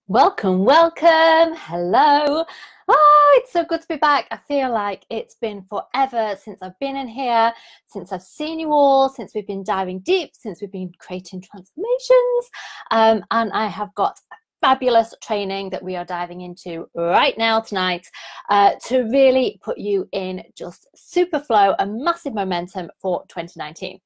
Welcome, welcome. Hello. Oh, it's so good to be back. I feel like it's been forever since I've been in here, since I've seen you all, since we've been diving deep, since we've been creating transformations. And I have got fabulous training that we are diving into right now tonight to really put you in just super flow and massive momentum for 2019.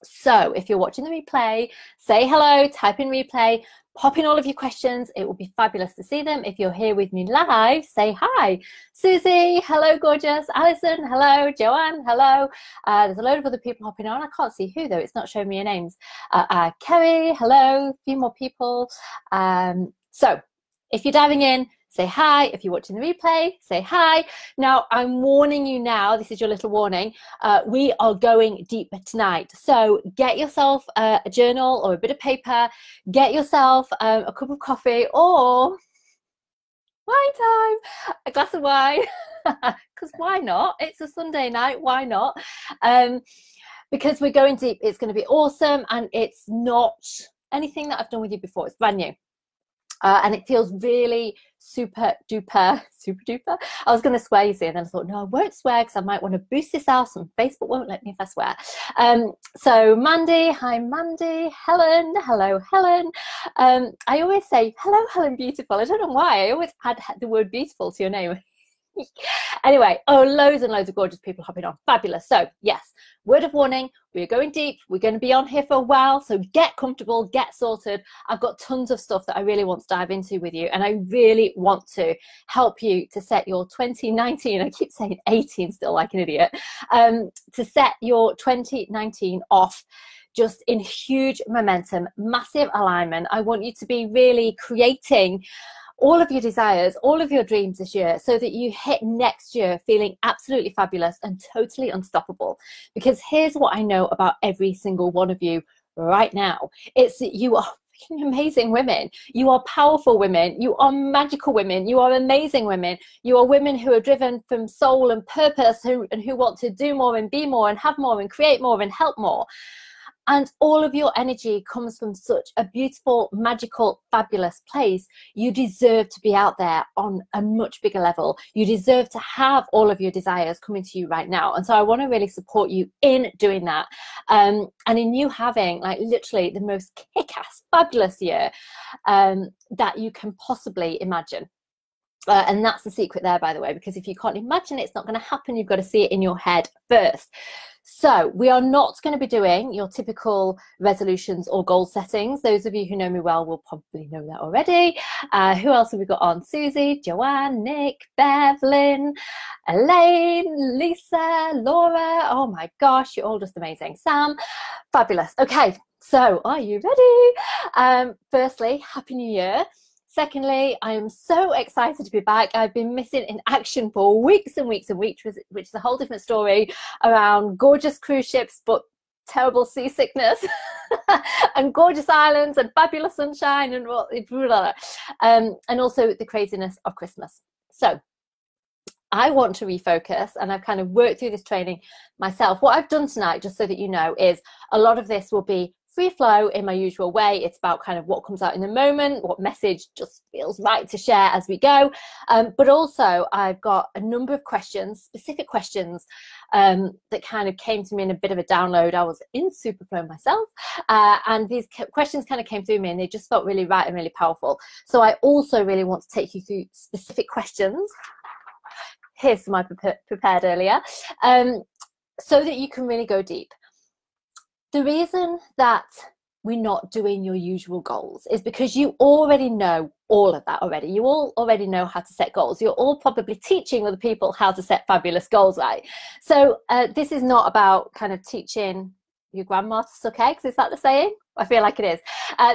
So if you're watching the replay, say hello, type in replay, pop in all of your questions. It will be fabulous to see them. If you're here with me live, say hi. Susie, hello, gorgeous. Alison, hello. Joanne, hello. There's a load of other people hopping on. I can't see who, though. It's not showing me your names. Kerry, hello. A few more people. So if you're diving in, say hi. If you're watching the replay, say hi. Now, I'm warning you now, this is your little warning, we are going deep tonight. So get yourself a journal or a bit of paper, get yourself a cup of coffee or wine time, a glass of wine, because why not? It's a Sunday night, why not? Because we're going deep, it's going to be awesome, and it's not anything that I've done with you before, it's brand new. And it feels really super duper. I was going to swear, you see, and then I thought, no, I won't swear because I might want to boost this out and Facebook won't let me if I swear. So Mandy, hi Mandy, Helen, hello Helen. I always say, hello Helen Beautiful. I don't know why, I always add the word beautiful to your name. Anyway, oh, loads and loads of gorgeous people hopping on. Fabulous. So yes, word of warning, we're going deep. We're going to be on here for a while, so get comfortable, get sorted. I've got tons of stuff that I really want to dive into with you, and I really want to help you to set your 2019, I keep saying 18 still like an idiot, to set your 2019 off just in huge momentum, massive alignment. I want you to be really creating all of your desires, all of your dreams this year, so that you hit next year feeling absolutely fabulous and totally unstoppable. Because here's what I know about every single one of you right now. It's that you are amazing women. You are powerful women. You are magical women. You are amazing women. You are women who are driven from soul and purpose, who want to do more and be more and have more and create more and help more. And all of your energy comes from such a beautiful, magical, fabulous place. You deserve to be out there on a much bigger level. You deserve to have all of your desires coming to you right now. And so I want to really support you in doing that. And in you having like literally the most kick-ass, fabulous year that you can possibly imagine. And that's the secret there, by the way, because if you can't imagine it, it's not going to happen. You've got to see it in your head first. So we are not going to be doing your typical resolutions or goal settings. Those of you who know me well will probably know that already. Who else have we got on? Susie, Joanne, Nick, Bev, Lynn, Elaine, Lisa, Laura. Oh my gosh, you're all just amazing. Sam, fabulous. Okay, so are you ready? Firstly, Happy New Year. Secondly, I am so excited to be back. I've been missing in action for weeks and weeks and weeks, which is a whole different story around gorgeous cruise ships, but terrible seasickness and gorgeous islands and fabulous sunshine and also the craziness of Christmas. So I want to refocus, and I've kind of worked through this training myself. What I've done tonight, just so that you know, is a lot of this will be free flow in my usual way. It's about kind of what comes out in the moment, what message just feels right to share as we go. But also I've got a number of questions, specific questions that kind of came to me in a bit of a download. I was in superflow myself, and these questions kind of came through me and they just felt really right and really powerful. So I also really want to take you through specific questions. Here's some I prepared earlier, so that you can really go deep. The reason that we're not doing your usual goals is because you already know all of that already. You all already know how to set goals. You're all probably teaching other people how to set fabulous goals, right? So this is not about kind of teaching your grandma to suck eggs. Is that the saying? I feel like it is.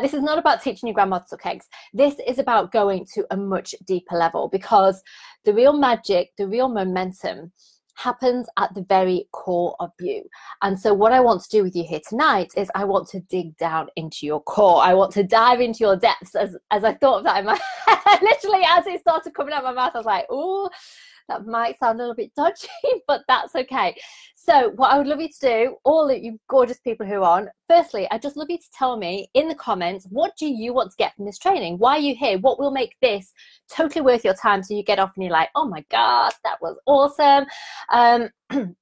This is not about teaching your grandma to suck eggs. This is about going to a much deeper level, because the real magic, the real momentum happens at the very core of you. And so what I want to do with you here tonight is I want to dig down into your core. I want to dive into your depths. As I thought of that in my head, literally as it started coming out of my mouth, I was like, oh, That might sound a little bit dodgy, but that's okay. So what I would love you to do, all of you gorgeous people who are on, firstly, I'd just love you to tell me in the comments, what do you want to get from this training? Why are you here? What will make this totally worth your time so you get off and you're like, oh my God, that was awesome.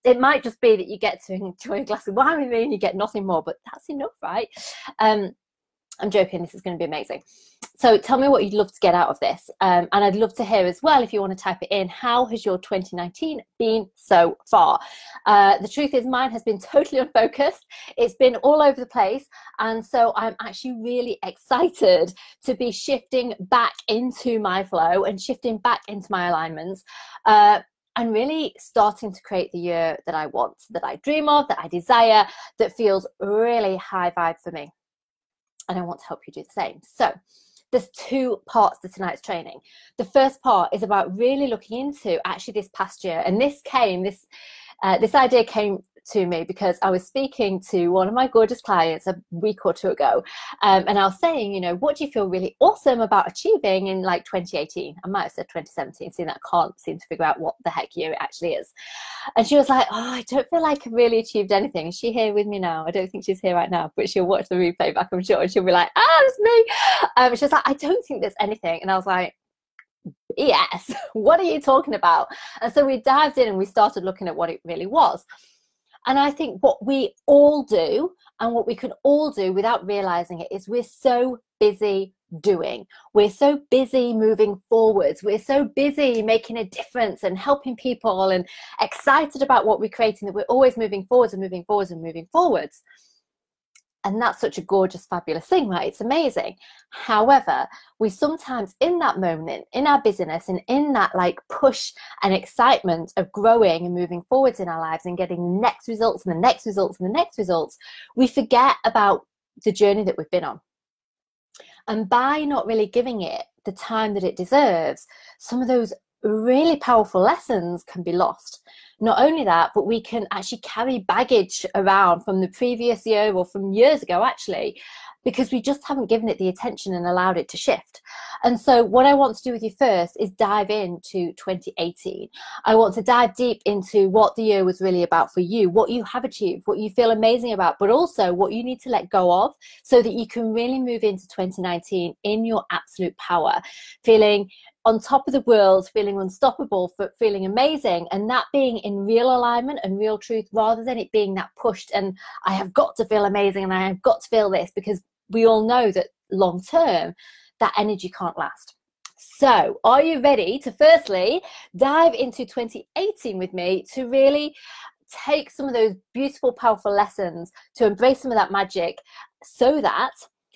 It might just be that you get to enjoy a glass of wine with me and you get nothing more, but that's enough, right? I'm joking, this is going to be amazing. So tell me what you'd love to get out of this. And I'd love to hear as well, if you want to type it in, how has your 2019 been so far? The truth is mine has been totally unfocused. It's been all over the place. And so I'm actually really excited to be shifting back into my flow and shifting back into my alignments. And really starting to create the year that I want, that I dream of, that I desire, that feels really high vibe for me. And I want to help you do the same. So there's two parts to tonight's training. The first part is about really looking into actually this past year. And this idea came to me because I was speaking to one of my gorgeous clients a week or two ago. And I was saying, you know, what do you feel really awesome about achieving in like 2018? I might have said 2017, seeing that I can't seem to figure out what the heck year it actually is. And she was like, oh, I don't feel like I've really achieved anything. Is she here with me now? I don't think she's here right now, but she'll watch the replay back, I'm sure. And she'll be like, it's me. She was like, I don't think there's anything. And I was like, yes, what are you talking about? And so we dived in and we started looking at what it really was. And I think what we all do, and what we can all do without realizing it, is we're so busy doing. We're so busy moving forwards. We're so busy making a difference and helping people and excited about what we're creating that we're always moving forwards and moving forwards and moving forwards. And that's such a gorgeous, fabulous thing, right? It's amazing. However, we sometimes in that moment, in our busyness and in that like push and excitement of growing and moving forwards in our lives and getting the next results and the next results and the next results, we forget about the journey that we've been on. And by not really giving it the time that it deserves, some of those really powerful lessons can be lost. Not only that, but we can actually carry baggage around from the previous year or from years ago actually, because we just haven't given it the attention and allowed it to shift. And so what I want to do with you first is dive into 2018. I want to dive deep into what the year was really about for you, what you have achieved, what you feel amazing about, but also what you need to let go of so that you can really move into 2019 in your absolute power, feeling on top of the world, feeling unstoppable, feeling amazing, and that being in real alignment and real truth, rather than it being that pushed and I have got to feel amazing and I have got to feel this, because we all know that long term that energy can't last. So are you ready to firstly dive into 2018 with me to really take some of those beautiful, powerful lessons, to embrace some of that magic so that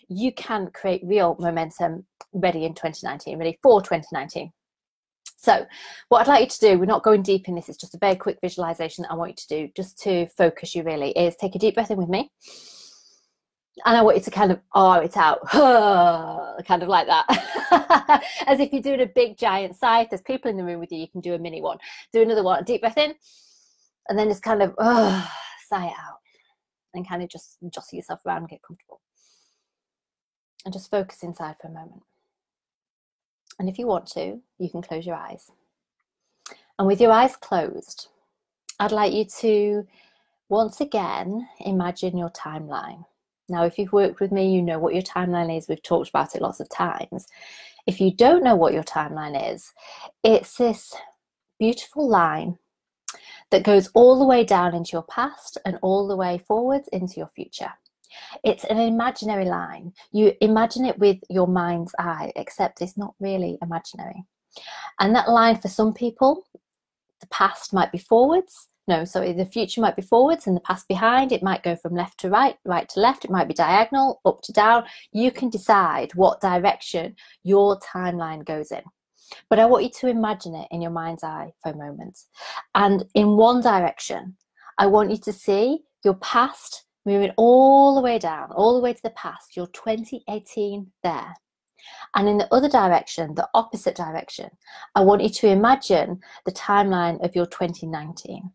you can create real momentum ready in 2019, ready for 2019. So what I'd like you to do, we're not going deep in this, it's just a very quick visualization that I want you to do just to focus you really, is take a deep breath in with me. And I want you to kind of it out, kind of like that. As if you're doing a big giant sigh. If there's people in the room with you, you can do a mini one. Do another one, a deep breath in, and then just kind of sigh it out. And kind of just jostle yourself around and get comfortable. And just focus inside for a moment. And if you want to, you can close your eyes. And with your eyes closed, I'd like you to once again imagine your timeline. Now, if you've worked with me, you know what your timeline is. We've talked about it lots of times. If you don't know what your timeline is, it's this beautiful line that goes all the way down into your past and all the way forwards into your future. It's an imaginary line. You imagine it with your mind's eye, except it's not really imaginary. And that line, for some people, the past might be forwards. No, sorry, the future might be forwards and the past behind. It might go from left to right, right to left. It might be diagonal, up to down. You can decide what direction your timeline goes in. But I want you to imagine it in your mind's eye for a moment. And in one direction, I want you to see your past moving all the way down, all the way to the past, your 2018 there. And in the other direction, the opposite direction, I want you to imagine the timeline of your 2019.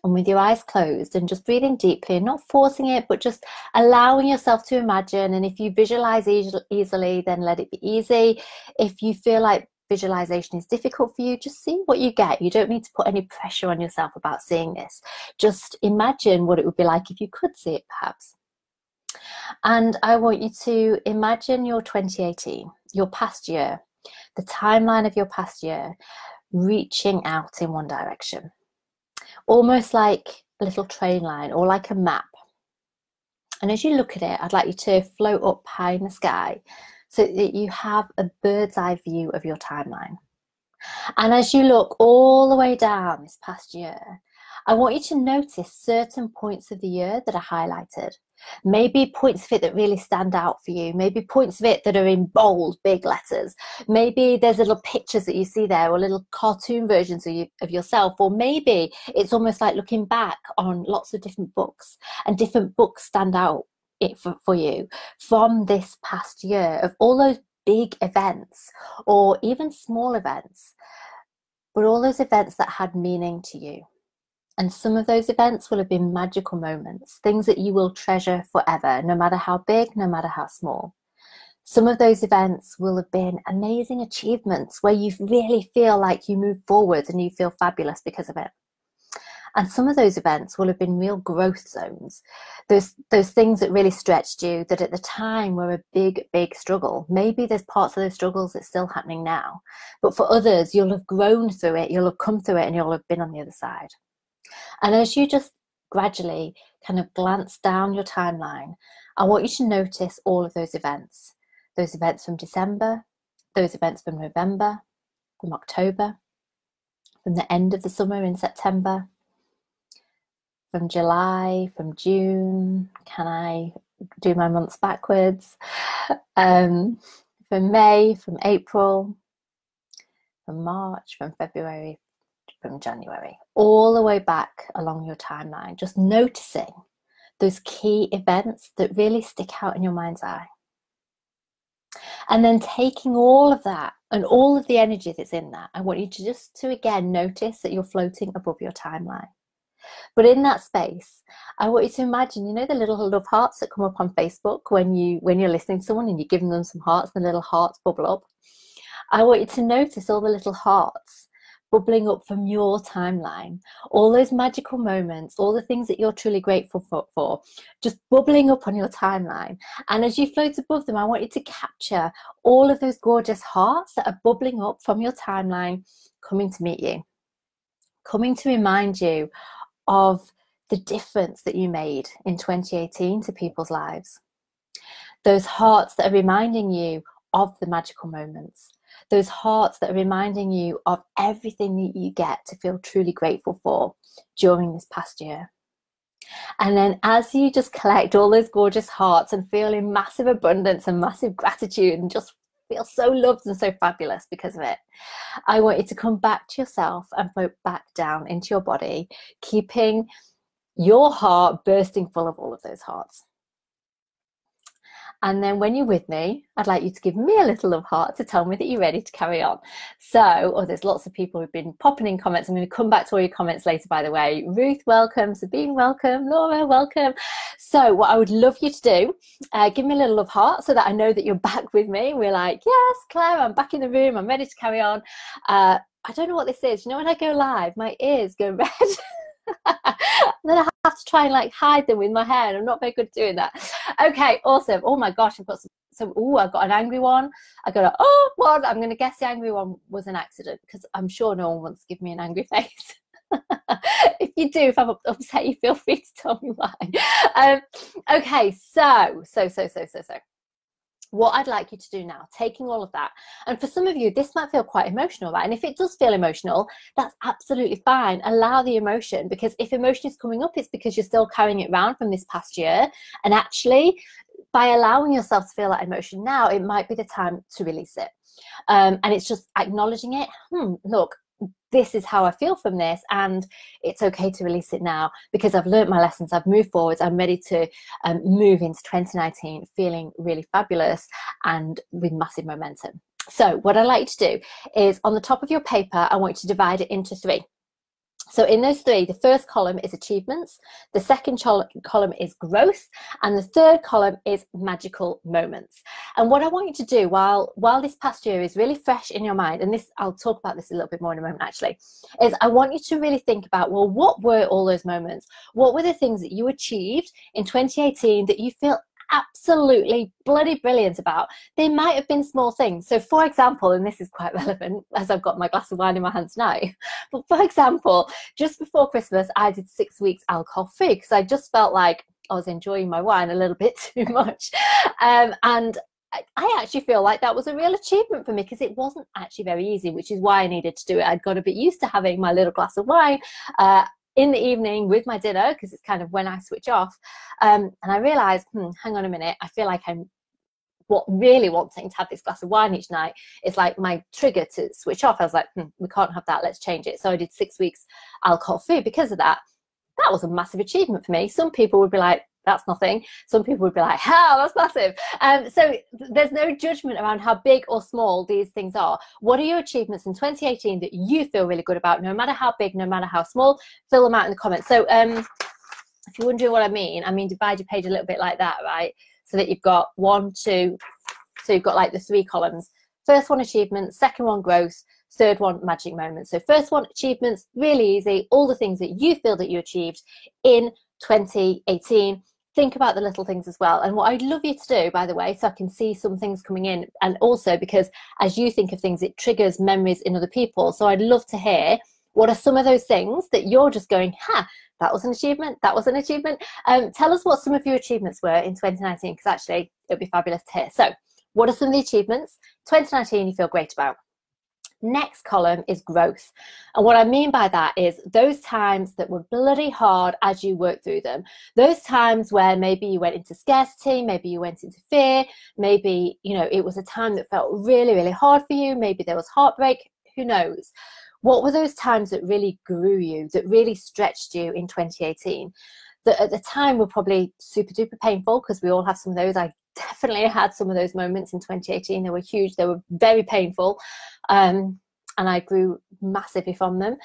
And with your eyes closed and just breathing deeply and not forcing it, but just allowing yourself to imagine. And if you visualize easily, then let it be easy. If you feel like visualization is difficult for you, just see what you get. You don't need to put any pressure on yourself about seeing this. Just imagine what it would be like if you could see it, perhaps. And I want you to imagine your 2018, your past year, the timeline of your past year, reaching out in one direction, almost like a little train line or like a map. And as you look at it, I'd like you to float up high in the sky so that you have a bird's eye view of your timeline. And as you look all the way down this past year, I want you to notice certain points of the year that are highlighted. Maybe points of it that really stand out for you. Maybe points of it that are in bold, big letters. Maybe there's little pictures that you see there, or little cartoon versions of yourself. Or maybe it's almost like looking back on lots of different books, and different books stand out for you from this past year, of all those big events or even small events, but all those events that had meaning to you. And some of those events will have been magical moments, things that you will treasure forever, no matter how big, no matter how small. Some of those events will have been amazing achievements where you really feel like you move forward and you feel fabulous because of it. And some of those events will have been real growth zones, those things that really stretched you, that at the time were a big, big struggle. Maybe there's parts of those struggles that's still happening now, but for others, you'll have grown through it, you'll have come through it, and you'll have been on the other side. And as you just gradually kind of glance down your timeline, I want you to notice all of those events from December, those events from November, from October, from the end of the summer in September, from July, from June. Can I do my months backwards? From May, from April, from March, from February, from January, all the way back along your timeline, just noticing those key events that really stick out in your mind's eye. And then taking all of that and all of the energy that's in that, I want you to just again notice that you're floating above your timeline. But in that space, I want you to imagine, you know, the little love hearts that come up on Facebook when you're listening to someone and you're giving them some hearts, and the little hearts bubble up. I want you to notice all the little hearts bubbling up from your timeline, all those magical moments, all the things that you're truly grateful for, just bubbling up on your timeline. And as you float above them, I want you to capture all of those gorgeous hearts that are bubbling up from your timeline, coming to meet you, coming to remind you of the difference that you made in 2018 to people's lives. Those hearts that are reminding you of the magical moments. Those hearts that are reminding you of everything that you get to feel truly grateful for during this past year. And then as you just collect all those gorgeous hearts and feel in massive abundance and massive gratitude and just feel so loved and so fabulous because of it, I want you to come back to yourself and float back down into your body, keeping your heart bursting full of all of those hearts. And then when you're with me, I'd like you to give me a little love heart to tell me that you're ready to carry on. So, there's lots of people who've been popping in comments. I'm going to come back to all your comments later, by the way. Ruth, welcome. Sabine, welcome. Laura, welcome. So what I would love you to do, give me a little love heart so that I know that you're back with me. We're like, yes, Claire, I'm back in the room. I'm ready to carry on. I don't know what this is. You know, when I go live, my ears go red. And then I have to try and like hide them with my hair, and I'm not very good at doing that. Okay, awesome. Oh my gosh, I've got some I've got an angry one. I got one. I'm going to guess the angry one was an accident, because I'm sure no one wants to give me an angry face. If you do, if I'm upset, you feel free to tell me why. Okay, so what I'd like you to do now, taking all of that, and for some of you this might feel quite emotional, right? And if it does feel emotional, that's absolutely fine. Allow the emotion, because if emotion is coming up, it's because you're still carrying it around from this past year. And actually, by allowing yourself to feel that emotion now, it might be the time to release it. And it's just acknowledging it. Look, this is how I feel from this, and it's okay to release it now because I've learned my lessons, I've moved forwards, I'm ready to move into 2019 feeling really fabulous and with massive momentum. So what I'd like you to do is, on the top of your paper, I want you to divide it into 3. So in those 3, the first column is achievements, the second column is growth, and the third column is magical moments. And what I want you to do while this past year is really fresh in your mind, and this, I'll talk about this a little bit more in a moment actually, is I want you to really think about, well, what were all those moments? What were the things that you achieved in 2018 that you feel absolutely bloody brilliant about? They might have been small things. So for example, and this is quite relevant as I've got my glass of wine in my hand tonight, but for example, just before Christmas, I did 6 weeks alcohol free because I just felt like I was enjoying my wine a little bit too much. And I actually feel like that was a real achievement for me because it wasn't actually very easy, which is why I needed to do it. I'd got a bit used to having my little glass of wine in the evening with my dinner, because it's kind of when I switch off. And I realized, hang on a minute, I feel like I'm really wanting to have this glass of wine each night. It's like my trigger to switch off. I was like, we can't have that, let's change it. So I did 6 weeks alcohol free because of that. That was a massive achievement for me. Some people would be like, that's nothing. Some people would be like, hell, that's massive. So there's no judgment around how big or small these things are. What are your achievements in 2018 that you feel really good about, no matter how big, no matter how small? Fill them out in the comments. So if you're wondering what I mean divide your page a little bit like that, right? So that you've got 1, 2, so you've got like the 3 columns. First one, achievements. Second one, growth. Third one, magic moments. So first one, achievements, really easy. All the things that you feel that you achieved in 2018. Think about the little things as well. And what I'd love you to do, by the way, so I can see some things coming in, and also because as you think of things, it triggers memories in other people. So I'd love to hear, what are some of those things that you're just going, that was an achievement, that was an achievement. Tell us what some of your achievements were in 2019, because actually it'd be fabulous to hear. So what are some of the achievements 2019 you feel great about? Next column is growth. And what I mean by that is those times that were bloody hard as you worked through them. Those times where maybe you went into scarcity, maybe you went into fear, maybe, you know, it was a time that felt really, really hard for you. Maybe there was heartbreak, who knows? What were those times that really grew you, that really stretched you in 2018? That at the time were probably super duper painful, because we all have some of those. I definitely had some of those moments in 2018. They were huge, they were very painful, and I grew massively from them.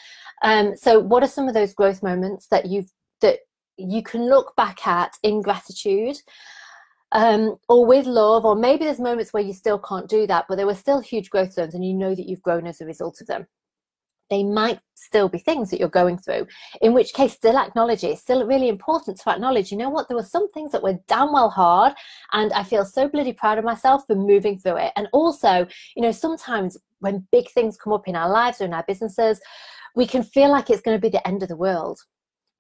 So what are some of those growth moments that you can look back at in gratitude, or with love? Or maybe there's moments where you still can't do that, but there were still huge growth zones and you know that you've grown as a result of them. They might still be things that you're going through, in which case still acknowledge it. It's still really important to acknowledge, you know what, there were some things that were damn well hard, and I feel so bloody proud of myself for moving through it. And also, you know, sometimes when big things come up in our lives or in our businesses, we can feel like it's going to be the end of the world.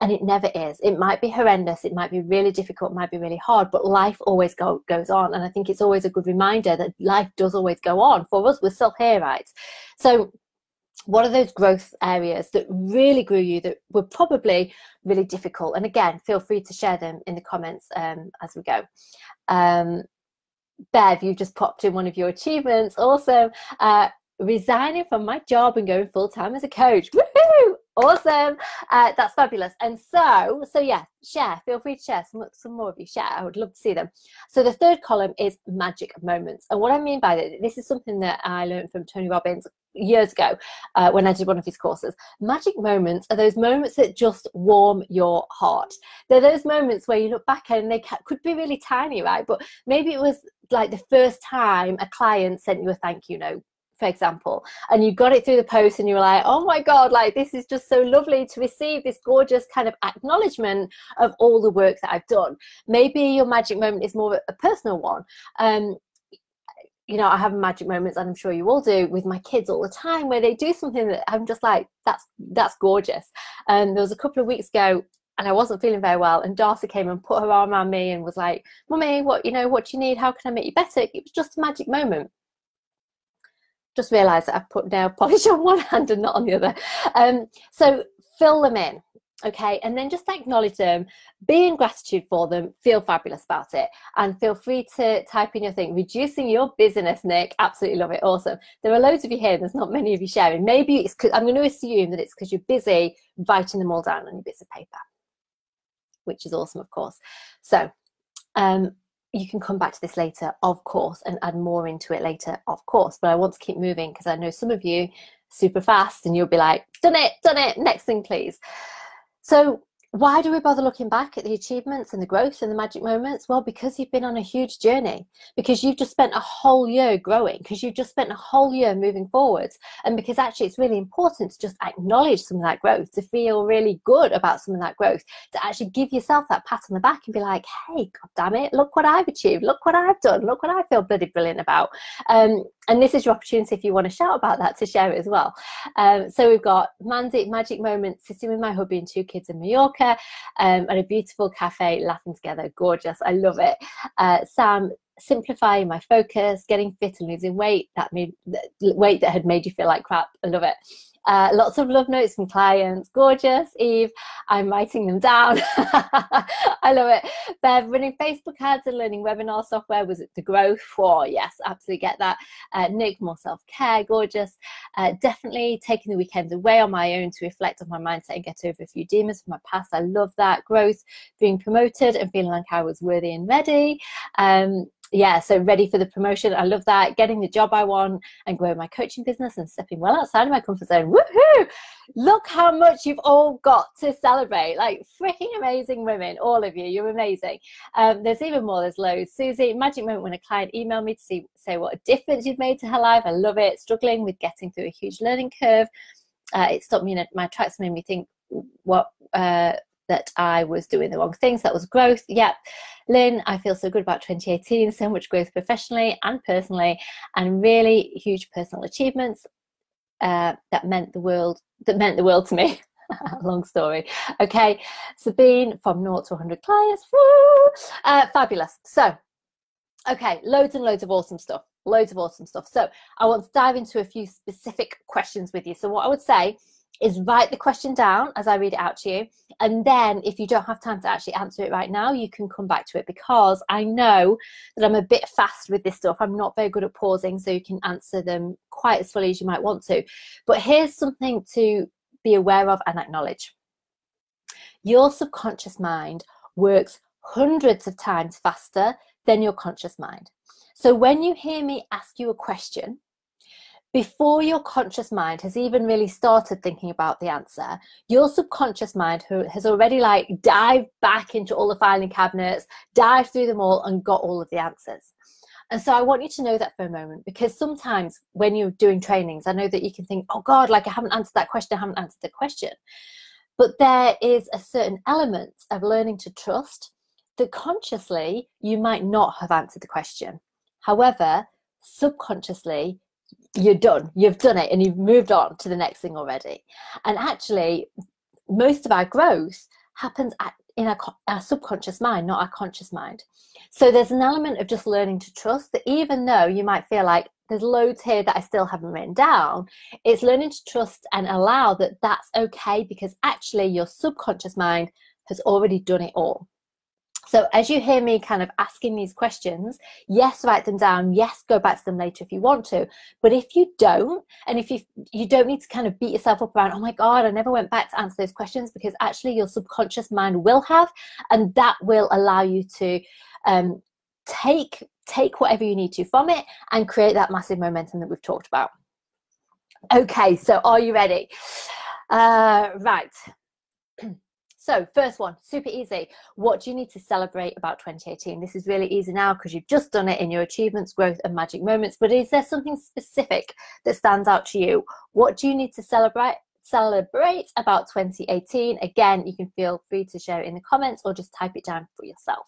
And it never is. It might be horrendous, it might be really difficult, it might be really hard, but life always goes on. And I think it's always a good reminder that life does always go on. For us, we're still here, right? So what are those growth areas that really grew you, that were probably really difficult? And again, feel free to share them in the comments as we go. Bev, you've just popped in one of your achievements. Awesome. Resigning from my job and going full-time as a coach. Woohoo! Awesome. That's fabulous. And so yeah, share. Feel free to share. Some more of you share. I would love to see them. So the third column is magic moments. And what I mean by that, this is something that I learned from Tony Robbins years ago when I did one of his courses. Magic moments are those moments that just warm your heart. They're those moments where you look back and they could be really tiny, right? But maybe it was like the first time a client sent you a thank you note, for example, and you got it through the post and you were like, oh my God, like this is just so lovely to receive this gorgeous kind of acknowledgement of all the work that I've done. Maybe your magic moment is more a personal one. You know, I have magic moments, and I'm sure you all do, with my kids all the time, where they do something that I'm just like, that's gorgeous. There was a couple of weeks ago, and I wasn't feeling very well, and Darcy came and put her arm around me and was like, Mummy, what do you need? How can I make you better? It was just a magic moment. Just realised that I've put nail polish on one hand and not on the other. So fill them in, okay? And then just acknowledge them, be in gratitude for them, feel fabulous about it. And feel free to type in your thing. Reducing your busyness, Nick. Absolutely love it. Awesome. There are loads of you here. There's not many of you sharing. Maybe it's because, I'm going to assume that it's because you're busy writing them all down on your bits of paper, which is awesome, of course. So, you can come back to this later, of course, and add more into it later, of course. But I want to keep moving because I know some of you super fast and you'll be like, done it, next thing, please. So why do we bother looking back at the achievements and the growth and the magic moments? Well, because you've been on a huge journey, because you've just spent a whole year growing, because you've just spent a whole year moving forwards, and because actually it's really important to just acknowledge some of that growth, to feel really good about some of that growth, to actually give yourself that pat on the back and be like, hey, God damn it, look what I've achieved, look what I've done, look what I feel bloody brilliant about. And this is your opportunity, if you want to shout about that, to share it as well. So we've got magic moments, sitting with my hubby and 2 kids in Mallorca, at a beautiful cafe, laughing together, gorgeous, I love it. Sam, simplifying my focus, getting fit and losing weight, weight that had made you feel like crap, I love it. Lots of love notes from clients, gorgeous. Eve, I'm writing them down. I love it. Bev, running Facebook ads and learning webinar software, was it the growth? Oh yes, absolutely get that. Nick, more self-care, gorgeous. Definitely taking the weekends away on my own to reflect on my mindset and get over a few demons from my past. I love that. Growth, being promoted and feeling like I was worthy and ready. Yeah, so ready for the promotion. I love that. Getting the job I want and growing my coaching business and stepping well outside of my comfort zone. Woohoo! Look how much you've all got to celebrate. Like freaking amazing women, all of you. You're amazing. There's even more. There's loads. Susie, magic moment when a client emailed me to say what a difference you've made to her life. I love it. Struggling with getting through a huge learning curve. It stopped me in my tracks, made me think that I was doing the wrong things. That was growth. Yep. Lynn, I feel so good about 2018. So much growth professionally and personally, and really huge personal achievements that meant the world to me. Long story. Okay. Sabine, from 0 to 100 clients. Woo! Fabulous. So, okay, loads and loads of awesome stuff. Loads of awesome stuff. So I want to dive into a few specific questions with you. So what I would say is write the question down as I read it out to you. And then if you don't have time to actually answer it right now, you can come back to it, because I know that I'm a bit fast with this stuff. I'm not very good at pausing, so you can answer them quite as fully as you might want to. But here's something to be aware of and acknowledge. Your subconscious mind works hundreds of times faster than your conscious mind. So when you hear me ask you a question, before your conscious mind has even really started thinking about the answer, your subconscious mind has already like dived back into all the filing cabinets, dived through them all and got all of the answers. And so I want you to know that for a moment, because sometimes when you're doing trainings, I know that you can think, oh God, like I haven't answered that question, I haven't answered the question. But there is a certain element of learning to trust that consciously you might not have answered the question. However, subconsciously, you're done. You've done it and you've moved on to the next thing already. And actually, most of our growth happens in our subconscious mind, not our conscious mind. So there's an element of just learning to trust that even though you might feel like there's loads here that I still haven't written down, it's learning to trust and allow that that's okay, because actually your subconscious mind has already done it all. So as you hear me kind of asking these questions, yes, write them down. Yes, go back to them later if you want to. But if you don't, and if you don't need to kind of beat yourself up around, oh my God, I never went back to answer those questions, because actually your subconscious mind will have, and that will allow you to take whatever you need to from it and create that massive momentum that we've talked about. Okay, so are you ready? Right. So first one, super easy. What do you need to celebrate about 2018? This is really easy now because you've just done it in your achievements, growth and magic moments. But is there something specific that stands out to you? What do you need to celebrate about 2018? Again, you can feel free to share it in the comments or just type it down for yourself.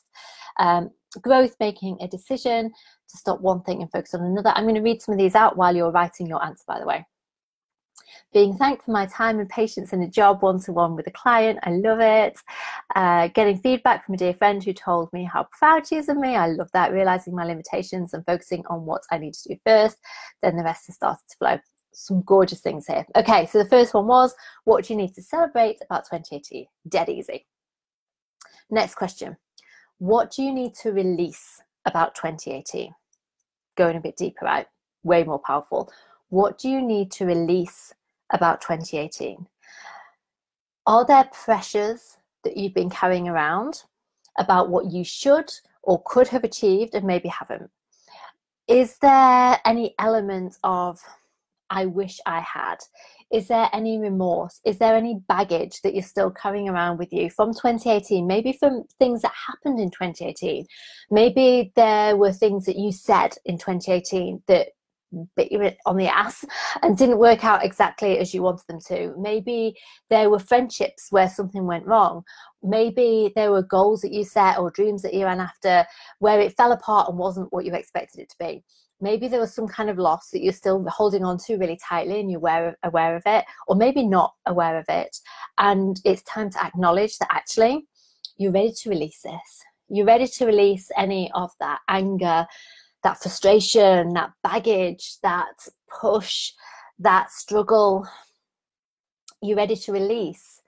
Growth, making a decision to stop one thing and focus on another. I'm going to read some of these out while you're writing your answer, by the way. Being thanked for my time and patience in a job one-to-one with a client. I love it. Getting feedback from a dear friend who told me how proud she is of me. I love that. Realizing my limitations and focusing on what I need to do first. Then the rest has started to flow. Some gorgeous things here. Okay, so the first one was, what do you need to celebrate about 2018? Dead easy. Next question. What do you need to release about 2018? Going a bit deeper, right? Way more powerful. What do you need to release about 2018? Are there pressures that you've been carrying around about what you should or could have achieved and maybe haven't? Is there any element of I wish I had? Is there any remorse? Is there any baggage that you're still carrying around with you from 2018? Maybe from things that happened in 2018. Maybe there were things that you said in 2018 that bit you on the ass and didn't work out exactly as you wanted them to. Maybe there were friendships where something went wrong. Maybe there were goals that you set or dreams that you ran after where it fell apart and wasn't what you expected it to be. Maybe there was some kind of loss that you're still holding on to really tightly and you're aware of it, or maybe not aware of it. And it's time to acknowledge that actually you're ready to release this. You're ready to release any of that anger, that frustration, that baggage, that push, that struggle. You're ready to release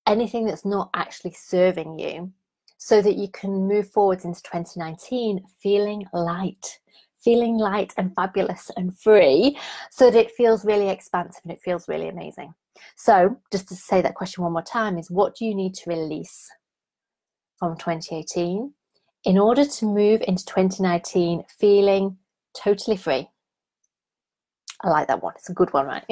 anything that's not actually serving you so that you can move forward into 2019 feeling light and fabulous and free, so that it feels really expansive and it feels really amazing. So just to say that question one more time is, what do you need to release from 2018 in order to move into 2019 feeling totally free? I like that one. It's a good one, right?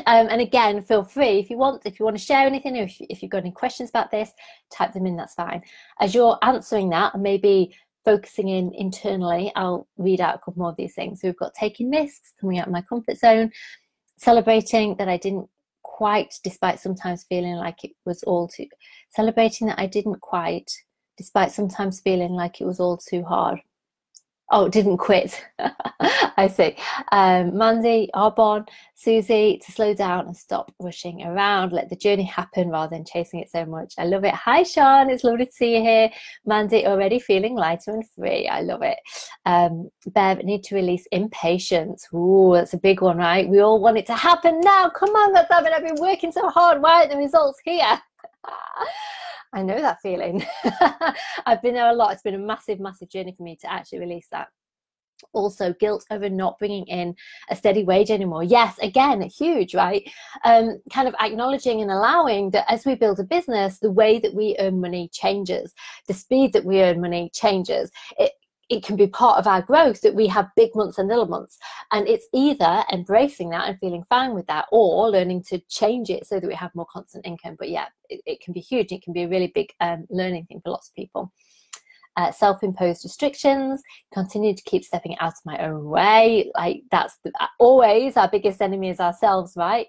And again, feel free if you want to share anything, or if you've got any questions about this, type them in, that's fine. As you're answering that and maybe focusing in internally, I'll read out a couple more of these things. So we've got taking risks, coming out of my comfort zone, celebrating that I didn't quite, despite sometimes feeling like it was all too, celebrating that I didn't quite, despite sometimes feeling like it was all too hard. Oh, didn't quit. I see. Mandy, Arbon, Susie, to slow down and stop rushing around. Let the journey happen rather than chasing it so much. I love it. Hi, Sean. It's lovely to see you here. Mandy, already feeling lighter and free. I love it. Bev, need to release impatience. Ooh, that's a big one, right? We all want it to happen now. Come on, let's have it. I've been working so hard. Why aren't the results here? I know that feeling. I've been there a lot. It's been a massive, massive journey for me to actually release that. Also, guilt over not bringing in a steady wage anymore. Yes, again, huge, right? Kind of acknowledging and allowing that as we build a business, the way that we earn money changes. The speed that we earn money changes. It can be part of our growth that we have big months and little months. And it's either embracing that and feeling fine with that, or learning to change it so that we have more constant income. But yeah, it can be huge. It can be a really big learning thing for lots of people. Self-imposed restrictions, continue to keep stepping out of my own way. Like that's always our biggest enemy is ourselves, right?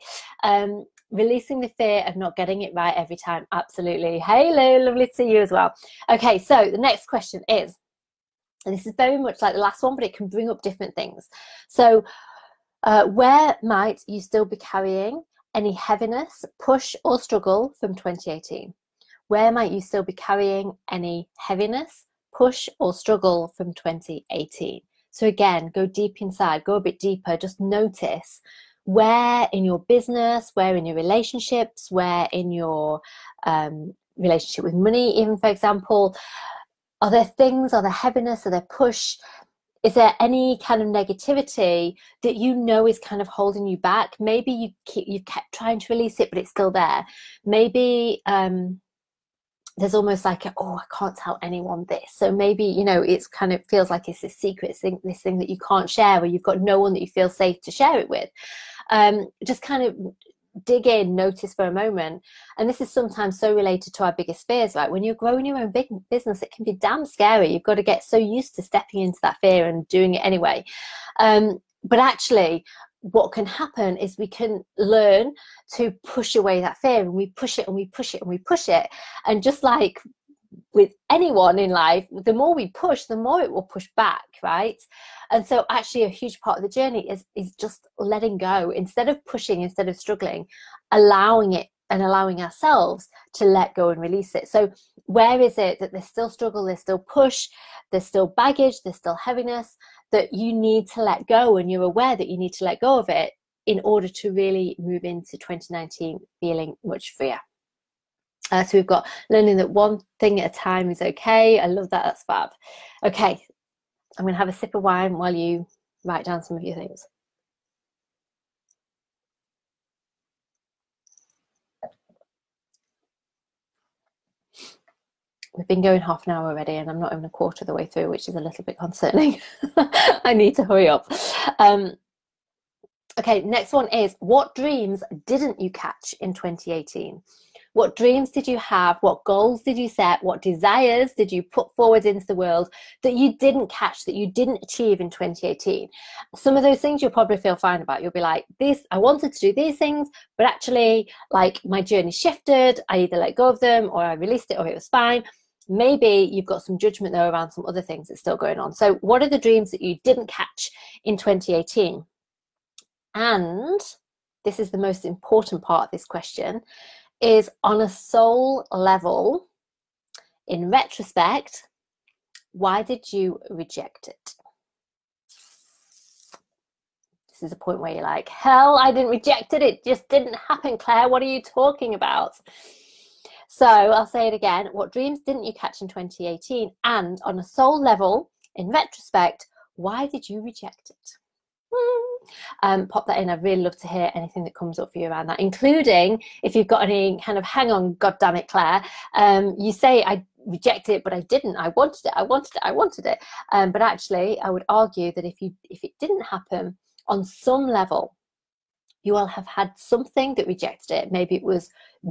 Releasing the fear of not getting it right every time. Absolutely. Hey, Lou, lovely to see you as well. Okay, so the next question is, and this is very much like the last one, but it can bring up different things. So where might you still be carrying any heaviness, push or struggle from 2018? Where might you still be carrying any heaviness, push or struggle from 2018? So again, go deep inside, go a bit deeper, just notice where in your business, where in your relationships, where in your relationship with money, even for example, are there things, are there heaviness, are there push? Is there any kind of negativity that you know is kind of holding you back? Maybe you've kept trying to release it, but it's still there. Maybe there's almost like, oh, I can't tell anyone this. So maybe, you know, it's kind of feels like it's a secret thing, this thing that you can't share, or you've got no one that you feel safe to share it with. Just kind of dig in, notice for a moment. And this is sometimes so related to our biggest fears, right? When you're growing your own big business, it can be damn scary. You've got to get so used to stepping into that fear and doing it anyway. But actually, what can happen is we can learn to push away that fear, and we push it and we push it and we push it. And just like with anyone in life, the more we push, the more it will push back, right? And so actually a huge part of the journey is just letting go. Instead of pushing, instead of struggling, allowing it and allowing ourselves to let go and release it. So where is it that there's still struggle, there's still push, there's still baggage, there's still heaviness that you need to let go, and you're aware that you need to let go of it in order to really move into 2019 feeling much freer. So we've got learning that one thing at a time is okay. I love that. That's fab. Okay, I'm going to have a sip of wine while you write down some of your things. We've been going half an hour already, and I'm not even a quarter of the way through, which is a little bit concerning. I need to hurry up. Okay, next one is, what dreams didn't you catch in 2018? What dreams did you have? What goals did you set? What desires did you put forward into the world that you didn't catch, that you didn't achieve in 2018? Some of those things you'll probably feel fine about. You'll be like, I wanted to do these things, but actually, like, my journey shifted. I either let go of them, or I released it, or it was fine. Maybe you've got some judgment though around some other things that's still going on. So what are the dreams that you didn't catch in 2018? And this is the most important part of this question, is on a soul level, in retrospect, why did you reject it? This is a point where you're like, hell, I didn't reject it. It just didn't happen, Claire. What are you talking about? So I'll say it again. What dreams didn't you catch in 2018? And on a soul level, in retrospect, why did you reject it? Pop that in. I'd really love to hear anything that comes up for you around that, including if you've got any kind of, hang on, God damn it, Claire, you say I rejected it, but I didn't. I wanted it. But actually, I would argue that if it didn't happen, on some level, you will have had something that rejected it. Maybe it was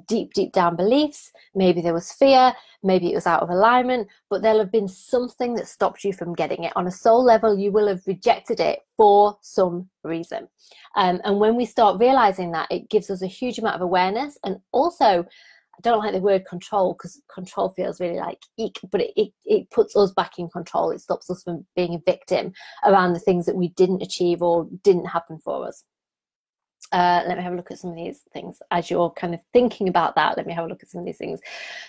deep down beliefs. Maybe there was fear. Maybe it was out of alignment, but there'll have been something that stopped you from getting it. On a soul level, you will have rejected it for some reason. And when we start realizing that, it gives us a huge amount of awareness. And also, I don't like the word control, because control feels really like eek, but it puts us back in control. It stops us from being a victim around the things that we didn't achieve or didn't happen for us. Let me have a look at some of these things. As you're kind of thinking about that, let me have a look at some of these things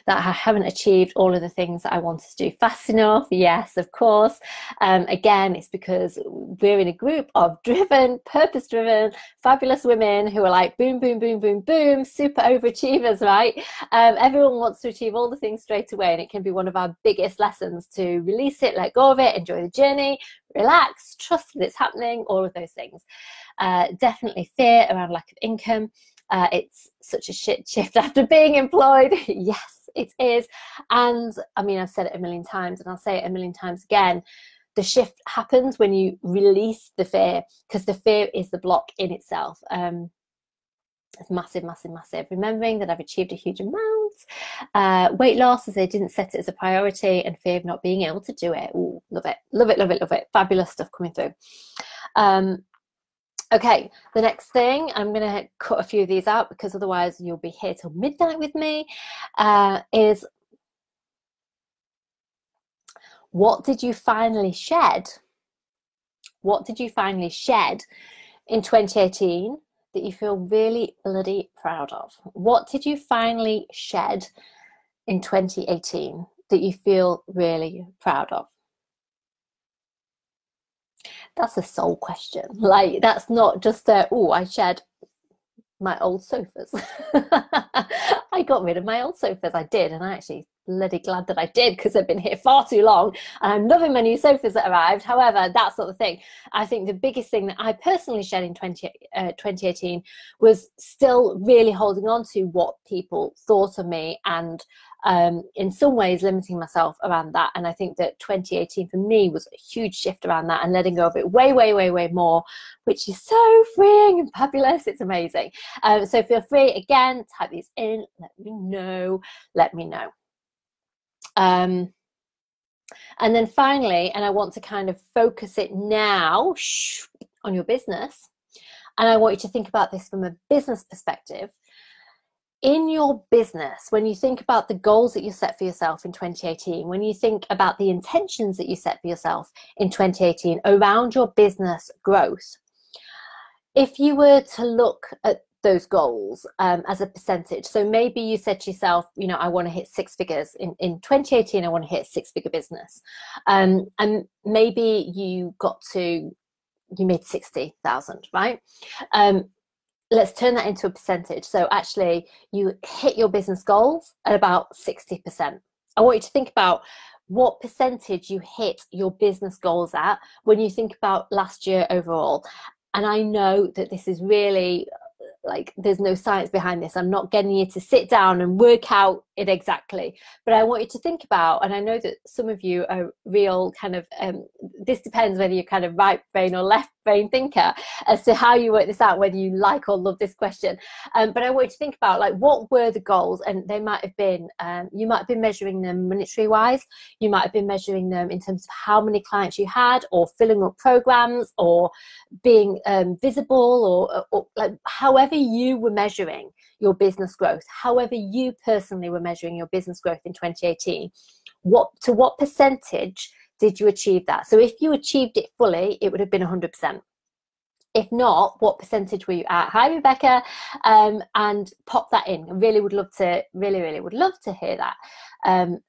that I haven't achieved all of the things that I wanted to do fast enough. Yes, of course. Again, it's because we're in a group of driven, purpose-driven, fabulous women who are like boom, boom, boom, boom, boom, super overachievers, right? Everyone wants to achieve all the things straight away, and it can be one of our biggest lessons to release it, let go of it, enjoy the journey, relax, trust that it's happening, all of those things. Definitely fear around lack of income. It's such a shit shift after being employed. Yes, it is. And I mean, I've said it a million times, and I'll say it a million times again. The shift happens when you release the fear, because the fear is the block in itself. It's massive, massive, massive. Remembering that I've achieved a huge amount. Weight loss, as I didn't set it as a priority, and fear of not being able to do it. Ooh, love it, love it, love it, love it. Fabulous stuff coming through. Okay, the next thing, I'm going to cut a few of these out because otherwise you'll be here till midnight with me, is what did you finally shed? What did you finally shed in 2018 that you feel really bloody proud of? What did you finally shed in 2018 that you feel really proud of? That's a soul question. Like, that's not just a, oh, I shed my old sofas. I got rid of my old sofas. I did, and I actually bloody glad that I did, because they've been here far too long, and I'm loving my new sofas that arrived. However, that's not the thing. I think the biggest thing that I personally shed in 2018 was still really holding on to what people thought of me, and in some ways limiting myself around that. And I think that 2018 for me was a huge shift around that, and letting go of it way, way, way, way more, which is so freeing and fabulous. It's amazing. So feel free, again, type these in, let me know. And then finally, and I want to kind of focus it now on your business, and I want you to think about this from a business perspective. In your business, when you think about the goals that you set for yourself in 2018, when you think about the intentions that you set for yourself in 2018 around your business growth, if you were to look at those goals as a percentage, so maybe you said to yourself, you know, I want to hit 6 figures in 2018, I want to hit a 6-figure business, and maybe you made 60,000, right? Let's turn that into a percentage. So actually you hit your business goals at about 60%. I want you to think about what percentage you hit your business goals at when you think about last year overall. And I know that this is really, like, there's no science behind this. I'm not getting you to sit down and work out it exactly, but I want you to think about, and I know that some of you are real kind of, this depends whether you're kind of right brain or left brain thinker as to how you work this out, whether you like or love this question. But I want you to think about, like, what were the goals? And they might have been, you might have been measuring them monetary wise. You might have been measuring them in terms of how many clients you had, or filling up programs, or being visible, or like however you were measuring your business growth, however you personally were measuring your business growth in 2018. To what percentage did you achieve that? So if you achieved it fully, it would have been 100%. If not, what percentage were you at? Hi, Rebecca, and pop that in. I really would love to, really would love to hear that.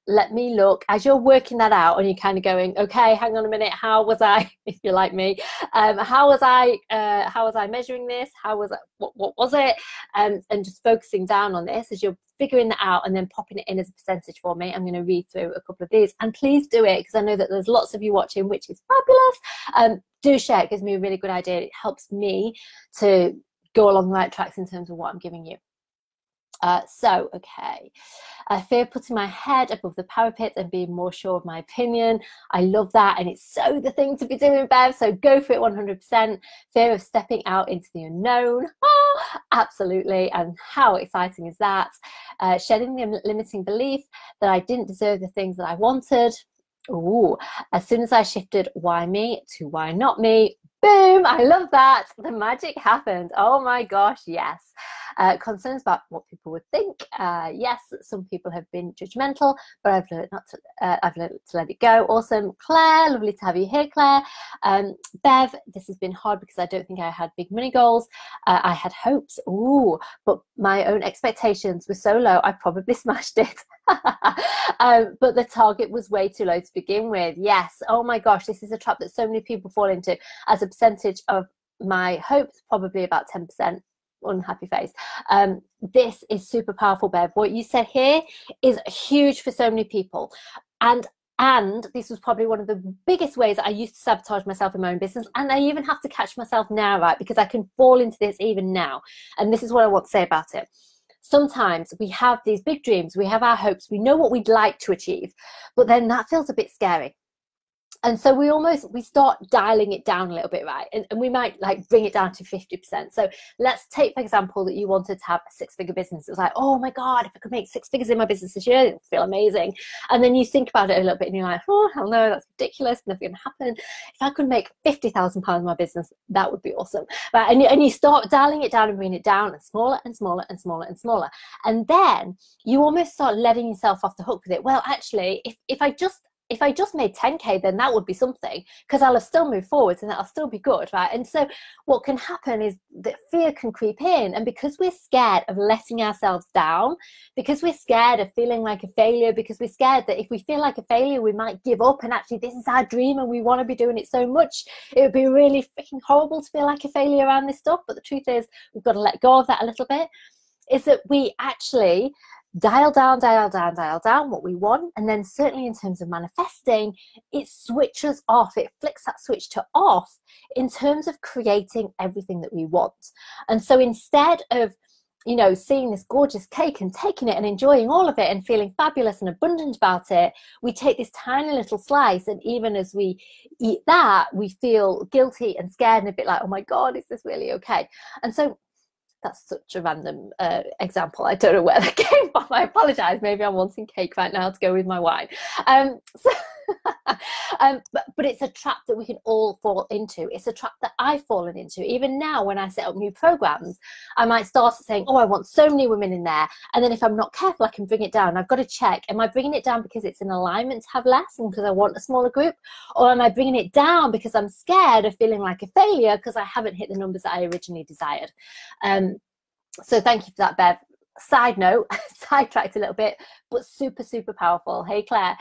Let me look, as you're working that out and you're kind of going, okay, hang on a minute, how was I, if you're like me, how was I measuring this? How was it, what was it? And just focusing down on this as you're figuring that out, and then popping it in as a percentage for me. I'm going to read through a couple of these, and please do it, because I know that there's lots of you watching, which is fabulous. Do share, it gives me a really good idea. It helps me to go along the right tracks in terms of what I'm giving you. So, okay. Fear of putting my head above the parapet and being more sure of my opinion. I love that, and it's so the thing to be doing, Bev, so go for it 100%. Fear of stepping out into the unknown. Oh, absolutely, and how exciting is that? Shedding the limiting belief that I didn't deserve the things that I wanted. Ooh, as soon as I shifted why me to why not me, boom, I love that. The magic happened. Oh my gosh, yes. Concerns about what people would think. Yes, some people have been judgmental, but I've learned I've learned to let it go. Awesome. Claire, lovely to have you here, Claire. Bev, this has been hard because I don't think I had big money goals. I had hopes, but my own expectations were so low, I probably smashed it. But the target was way too low to begin with. Yes. Oh my gosh, this is a trap that so many people fall into. As a percentage of my hopes, probably about 10%. Unhappy face. This is super powerful, Bev. What you said here is huge for so many people, and this was probably one of the biggest ways I used to sabotage myself in my own business, and I even have to catch myself now, right, because I can fall into this even now. And this is what I want to say about it. Sometimes we have these big dreams, we have our hopes, we know what we'd like to achieve, but then that feels a bit scary. And so we start dialing it down a little bit, right? And we might like bring it down to 50%. So let's take, for example, that you wanted to have a 6-figure business. It was like, oh my God, if I could make 6 figures in my business this year, it would feel amazing. And then you think about it a little bit and you're like, oh, hell no, that's ridiculous, never gonna happen. If I could make £50,000 in my business, that would be awesome. Right? And you start dialing it down and bringing it down, and smaller and smaller and smaller and smaller. And then you almost start letting yourself off the hook with it. Well, actually, if I just made 10K, then that would be something, because I'll have still moved forwards and that'll still be good, right? And so what can happen is that fear can creep in, and because we're scared of letting ourselves down, because we're scared of feeling like a failure, because we're scared that if we feel like a failure, we might give up, and actually this is our dream and we want to be doing it so much, it would be really freaking horrible to feel like a failure around this stuff. But the truth is, we've got to let go of that a little bit, is that we actually dial down what we want, and then certainly in terms of manifesting, it switches off, it flicks that switch to off in terms of creating everything that we want. And so instead of, you know, seeing this gorgeous cake and taking it and enjoying all of it and feeling fabulous and abundant about it, we take this tiny little slice, and even as we eat that, we feel guilty and scared and a bit like, oh my God, is this really okay? And so that's such a random example. I don't know where that came from. I apologize. Maybe I'm wanting cake right now to go with my wine. But it's a trap that we can all fall into. It's a trap that I've fallen into. Even now, when I set up new programs, I might start saying, oh, I want so many women in there. And then if I'm not careful, I can bring it down. I've got to check. Am I bringing it down because it's in alignment to have less and because I want a smaller group? Or am I bringing it down because I'm scared of feeling like a failure because I haven't hit the numbers that I originally desired? So thank you for that, Bev. Side note, sidetracked a little bit, but super, super powerful. Hey, Claire.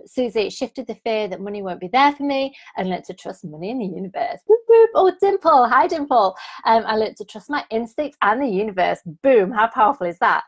Susie, it shifted the fear that money won't be there for me and learned to trust money in the universe. Boop, boop. Oh, Dimple. Hi, Dimple. I learned to trust my instincts and the universe. Boom. How powerful is that?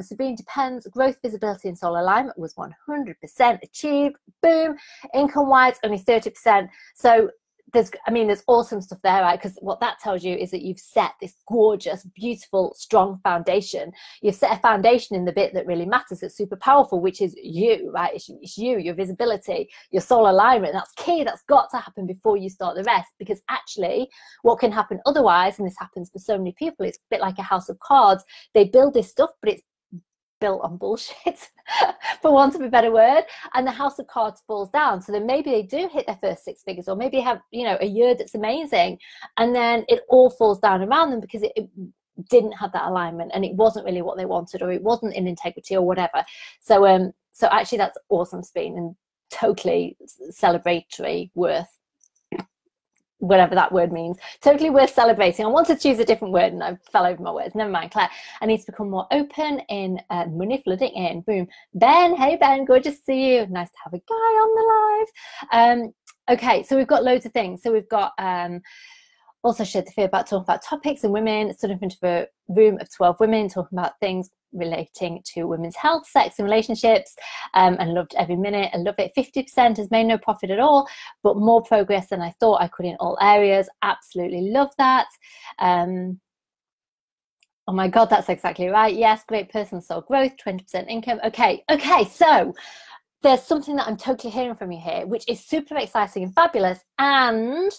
Sabine depends. Growth, visibility, and soul alignment was 100% achieved. Boom. Income-wise, only 30%. So there's awesome stuff there, right? Because what that tells you is that you've set this gorgeous, beautiful, strong foundation. You've set a foundation in the bit that really matters, that's super powerful, which is you, right? It's you, your visibility, your soul alignment. That's key. That's got to happen before you start the rest, because actually what can happen otherwise, and this happens for so many people, it's a bit like a house of cards. They build this stuff, but it's built on bullshit, for want of a better word, and the house of cards falls down. So then maybe they do hit their first 6 figures, or maybe have, you know, a year that's amazing, and then it all falls down around them because it didn't have that alignment, and it wasn't really what they wanted, or it wasn't in integrity, or whatever. So so actually that's awesome spin, and totally celebratory, worth whatever that word means, totally worth celebrating. I want to choose a different word and I fell over my words. Never mind, Claire. I need to become more open in money flooding in. Boom. Ben, hey Ben, gorgeous to see you. Nice to have a guy on the live. Okay, so we've got loads of things. So we've got also shared the fear about talking about topics and women, stood in front of a room of 12 women talking about things relating to women's health, sex and relationships, and loved every minute. I love it. 50% has made no profit at all, but more progress than I thought I could in all areas. Absolutely love that. Oh my God, that's exactly right. Yes, great personal soul growth, 20% income. Okay, so there's something that I'm totally hearing from you here, which is super exciting and fabulous, and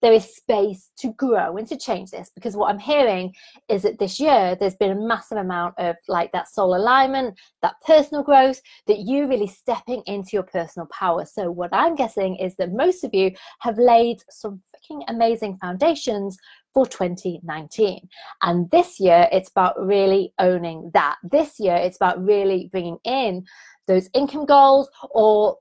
there is space to grow and to change this, because what I'm hearing is that this year there's been a massive amount of like that soul alignment, that personal growth, that you really stepping into your personal power. So what I'm guessing is that most of you have laid some freaking amazing foundations for 2019, and this year it's about really owning that. This year it's about really bringing in those income goals, or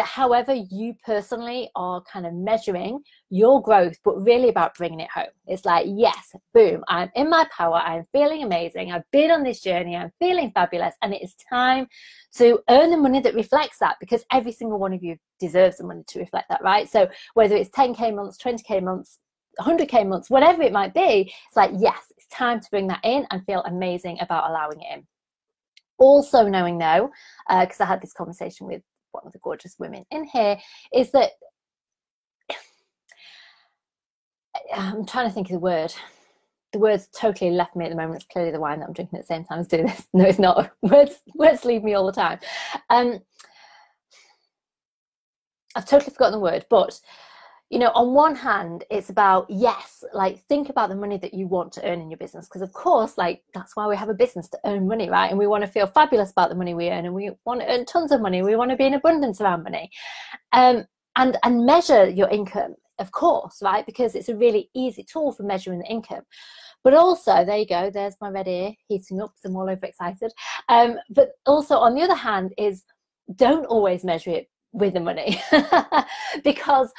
however you personally are kind of measuring your growth, but really about bringing it home. It's like, yes, boom, I'm in my power, I'm feeling amazing, I've been on this journey, I'm feeling fabulous, and it is time to earn the money that reflects that, because every single one of you deserves the money to reflect that, right? So whether it's 10k months, 20k months, 100k months, whatever it might be, it's like, yes, it's time to bring that in and feel amazing about allowing it in. Also knowing though, because I had this conversation with one of the gorgeous women in here, is that I'm trying to think of the word. The words totally left me at the moment. It's clearly the wine that I'm drinking at the same time as doing this. No, it's not. Words leave me all the time. I've totally forgotten the word, but you know, on one hand, it's about, yes, like think about the money that you want to earn in your business, because of course, like that's why we have a business, to earn money, right? And we want to feel fabulous about the money we earn, and we want to earn tons of money. We want to be in abundance around money, and measure your income, of course, right? Because it's a really easy tool for measuring the income. But also, there you go, there's my red ear heating up because I'm all over excited. But also, on the other hand, is don't always measure it with the money because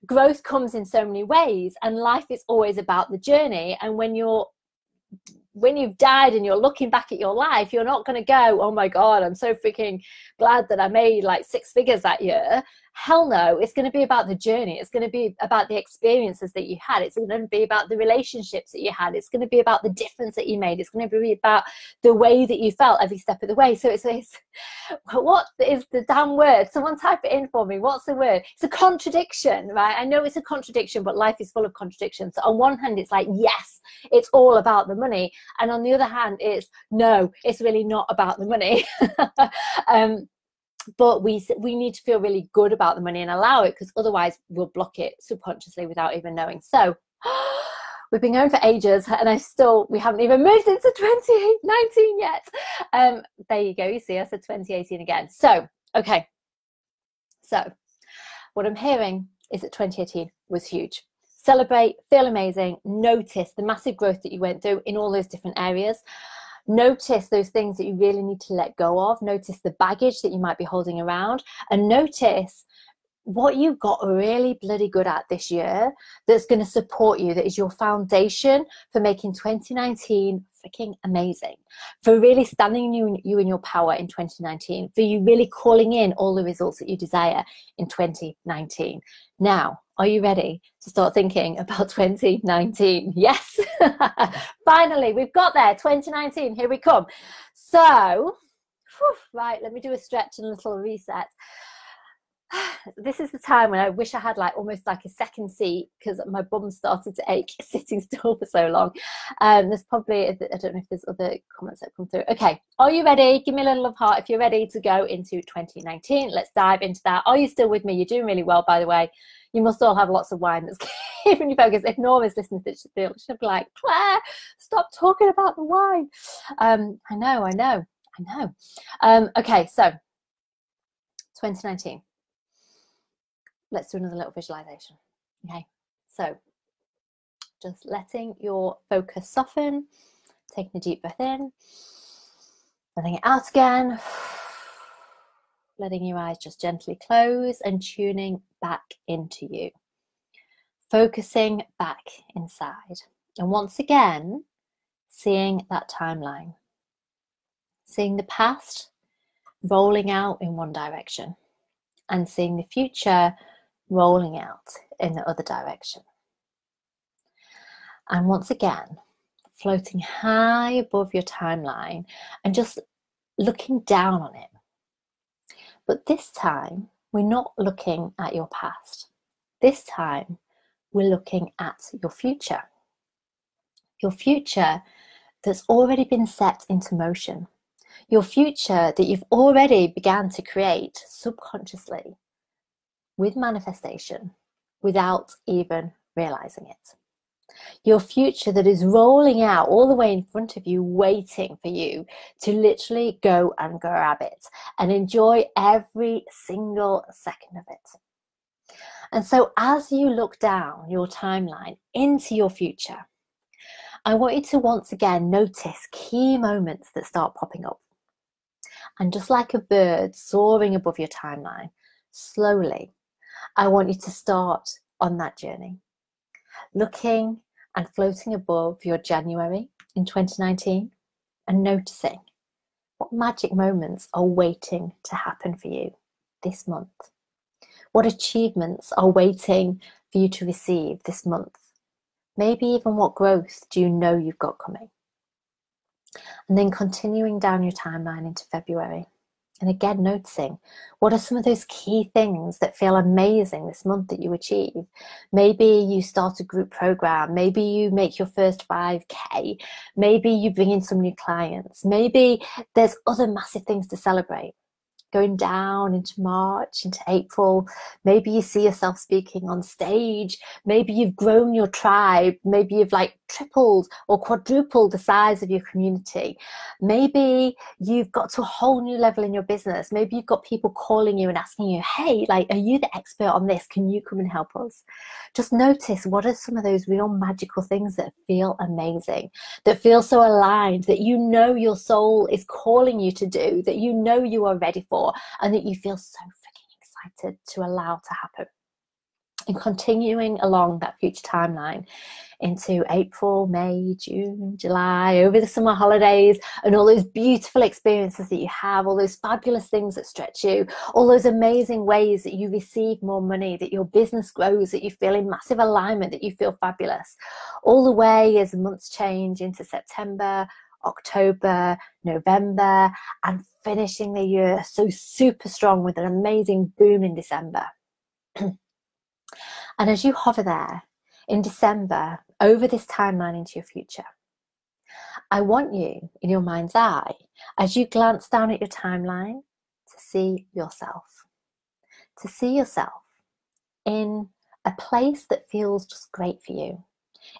growth comes in so many ways, and life is always about the journey. And when you've died and you're looking back at your life, you're not going to go, oh my God, I'm so freaking glad that I made like 6 figures that year. Hell no, it's going to be about the journey. It's going to be about the experiences that you had. It's going to be about the relationships that you had. It's going to be about the difference that you made. It's going to be about the way that you felt every step of the way. So it's what is the damn word? Someone type it in for me. What's the word? It's a contradiction, right? I know it's a contradiction, but life is full of contradictions. So on one hand, it's like, yes, it's all about the money. And on the other hand, it's no, it's really not about the money. But we need to feel really good about the money and allow it, because otherwise we'll block it subconsciously without even knowing. So we've been going for ages, and we haven't even moved into 2019 yet. There you go, you see, I said 2018 again. So okay, so what I'm hearing is that 2018 was huge. Celebrate, feel amazing, notice the massive growth that you went through in all those different areas. Notice those things that you really need to let go of. Notice the baggage that you might be holding around, and notice what you got really bloody good at this year that's going to support you, that is your foundation for making 2019 freaking amazing, for really standing you in your power in 2019, for you really calling in all the results that you desire in 2019. Now, are you ready to start thinking about 2019? Yes. Finally, we've got there. 2019, here we come. So, right, let me do a stretch and a little reset. this is the time when I wish I had like almost like a second seat, because my bum started to ache sitting still for so long. There's probably, I don't know if there's other comments that come through. Okay, are you ready? Give me a little love heart if you're ready to go into 2019. Let's dive into that. Are you still with me? You're doing really well, by the way. You must all have lots of wine that's keeping you focused. If Norma's listening to this, she'll be like, Claire, stop talking about the wine. I know. Okay, so 2019. Let's do another little visualization. Okay, so just letting your focus soften, taking a deep breath in, letting it out again, letting your eyes just gently close and tuning back into you, focusing back inside. And once again, seeing that timeline, seeing the past rolling out in one direction and seeing the future rolling out in the other direction. And once again, floating high above your timeline and just looking down on it. But this time, we're not looking at your past. This time, we're looking at your future. Your future that's already been set into motion. Your future that you've already began to create subconsciously with manifestation without even realizing it. Your future that is rolling out all the way in front of you, waiting for you to literally go and grab it and enjoy every single second of it. And so as you look down your timeline into your future, I want you to once again notice key moments that start popping up. And just like a bird soaring above your timeline, slowly, I want you to start on that journey, looking and floating above your January in 2019 and noticing what magic moments are waiting to happen for you this month. What achievements are waiting for you to receive this month? Maybe even what growth do you know you've got coming? And then continuing down your timeline into February. And again, noticing what are some of those key things that feel amazing this month that you achieve. Maybe you start a group program. Maybe you make your first 5K. Maybe you bring in some new clients. Maybe there's other massive things to celebrate. Going down into March, into April, maybe you see yourself speaking on stage, maybe you've grown your tribe, maybe you've like tripled or quadrupled the size of your community, maybe you've got to a whole new level in your business, maybe you've got people calling you and asking you, hey, like, are you the expert on this? Can you come and help us? Just notice what are some of those real magical things that feel amazing, that feel so aligned, that you know your soul is calling you to do, that you know you are ready for, and that you feel so freaking excited to allow to happen. And continuing along that future timeline into April, May, June, July, over the summer holidays, and all those beautiful experiences that you have, all those fabulous things that stretch you, all those amazing ways that you receive more money, that your business grows, that you feel in massive alignment, that you feel fabulous, all the way as months change into September, October, November, and finishing the year so super strong with an amazing boom in December. And as you hover there in December over this timeline into your future, I want you in your mind's eye, as you glance down at your timeline, to see yourself in a place that feels just great for you.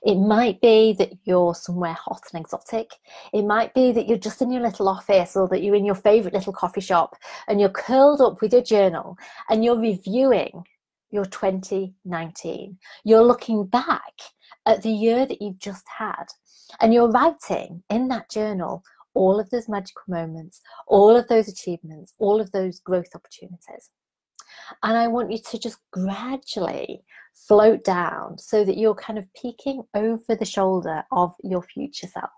It might be that you're somewhere hot and exotic. It might be that you're just in your little office, or that you're in your favorite little coffee shop and you're curled up with your journal and you're reviewing your 2019. You're looking back at the year that you've just had and you're writing in that journal all of those magical moments, all of those achievements, all of those growth opportunities. And I want you to just gradually float down so that you're kind of peeking over the shoulder of your future self.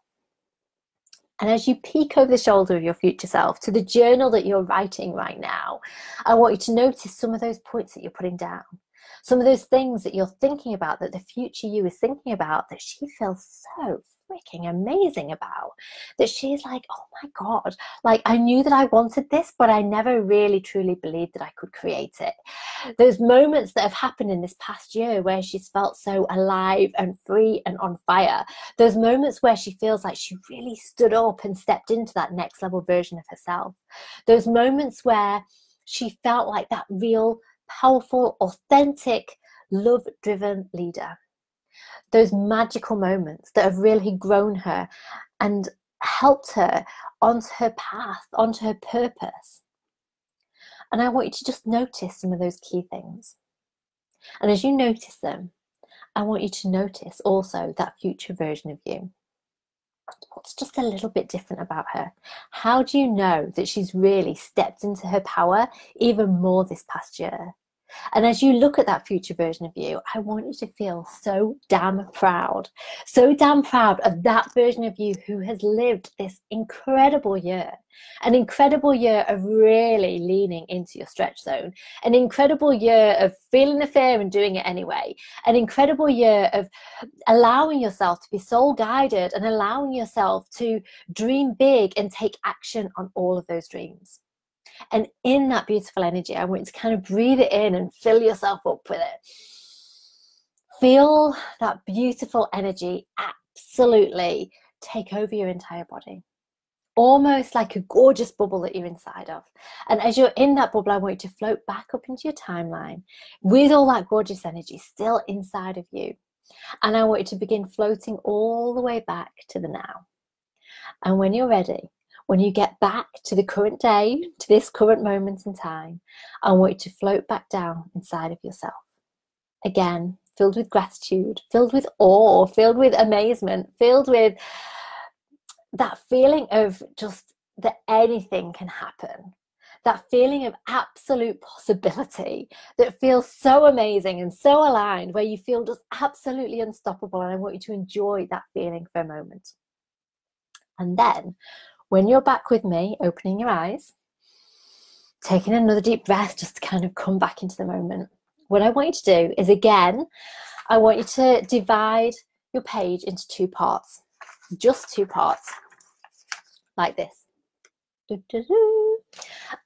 And as you peek over the shoulder of your future self to the journal that you're writing right now, I want you to notice some of those points that you're putting down, some of those things that you're thinking about, that the future you is thinking about, that she feels so freaking amazing about, that she's like, oh my God, like I knew that I wanted this, but I never really truly believed that I could create it. Those moments that have happened in this past year where she's felt so alive and free and on fire, those moments where she feels like she really stood up and stepped into that next level version of herself, those moments where she felt like that real, powerful, authentic, love-driven leader. Those magical moments that have really grown her and helped her onto her path, onto her purpose. And I want you to just notice some of those key things. And as you notice them, I want you to notice also that future version of you. What's just a little bit different about her? How do you know that she's really stepped into her power even more this past year? And as you look at that future version of you, I want you to feel so damn proud of that version of you who has lived this incredible year, an incredible year of really leaning into your stretch zone, an incredible year of feeling the fear and doing it anyway, an incredible year of allowing yourself to be soul guided and allowing yourself to dream big and take action on all of those dreams. And in that beautiful energy, I want you to kind of breathe it in and fill yourself up with it. Feel that beautiful energy absolutely take over your entire body. Almost like a gorgeous bubble that you're inside of. And as you're in that bubble, I want you to float back up into your timeline with all that gorgeous energy still inside of you. And I want you to begin floating all the way back to the now. And when you're ready, when you get back to the current day, to this current moment in time, I want you to float back down inside of yourself. Again, filled with gratitude, filled with awe, filled with amazement, filled with that feeling of just that anything can happen. That feeling of absolute possibility that feels so amazing and so aligned, where you feel just absolutely unstoppable. And I want you to enjoy that feeling for a moment. And then, when you're back with me, opening your eyes, taking another deep breath just to kind of come back into the moment, what I want you to do is, again, I want you to divide your page into two parts, just two parts, like this.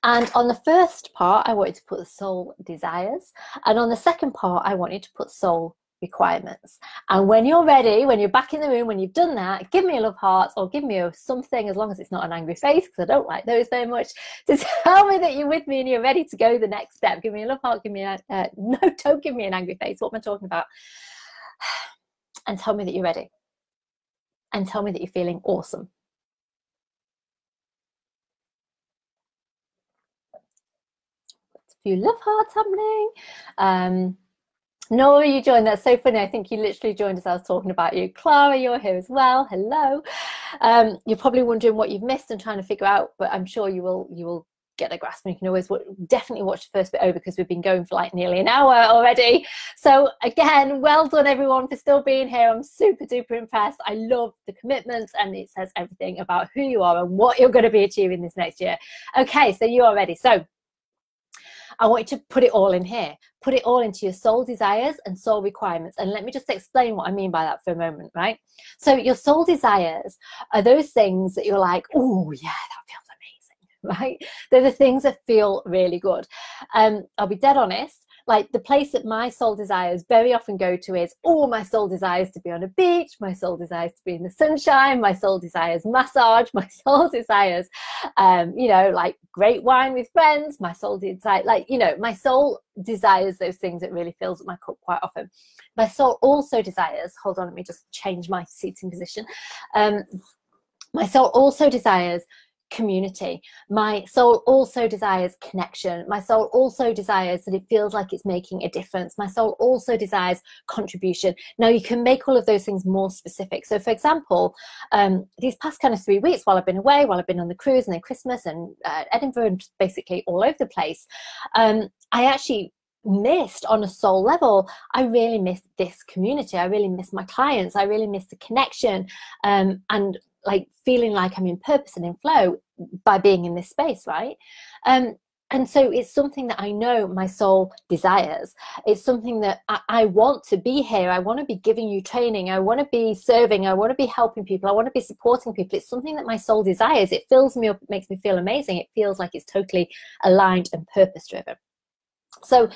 And on the first part, I want you to put the soul desires. And on the second part, I want you to put soul requirements. And when you're ready, when you're back in the room, when you've done that, give me a love heart or give me a something, as long as it's not an angry face, because I don't like those very much, to tell me that you're with me and you're ready to go the next step. Give me a love heart, give me a no, don't give me an angry face. What am I talking about? And tell me that you're ready. And tell me that you're feeling awesome. A few love hearts happening. Nora, you joined. That's so funny. I think you literally joined as I was talking about you. Clara, you're here as well. Hello. You're probably wondering what you've missed and trying to figure out, but I'm sure you will get a grasp. And you can always definitely watch the first bit over, because we've been going for like nearly an hour already. So again, well done everyone for still being here. I'm super duper impressed. I love the commitments, and it says everything about who you are and what you're going to be achieving this next year. Okay, so you are ready. So I want you to put it all in here. Put it all into your soul desires and soul requirements. And let me just explain what I mean by that for a moment, right? So your soul desires are those things that you're like, oh yeah, that feels amazing, right? They're the things that feel really good. I'll be dead honest. Like the place that my soul desires very often go to is, oh, my soul desires to be on a beach, my soul desires to be in the sunshine, my soul desires massage, my soul desires, you know, like great wine with friends, my soul desires, like, you know, my soul desires those things. It really fills up my cup quite often. My soul also desires, hold on, let me just change my seating position. My soul also desires community. My soul also desires connection. My soul also desires that it feels like it's making a difference. My soul also desires contribution. Now you can make all of those things more specific. So for example, these past kind of 3 weeks while I've been away, while I've been on the cruise and then Christmas and Edinburgh and basically all over the place, I actually missed on a soul level, I really missed this community. I really missed my clients. I really missed the connection and like feeling like I'm in purpose and in flow by being in this space, right? And so it's something that I know my soul desires. It's something that I want to be here. I want to be giving you training. I want to be serving. I want to be helping people. I want to be supporting people. It's something that my soul desires. It fills me up. It makes me feel amazing. It feels like it's totally aligned and purpose driven. So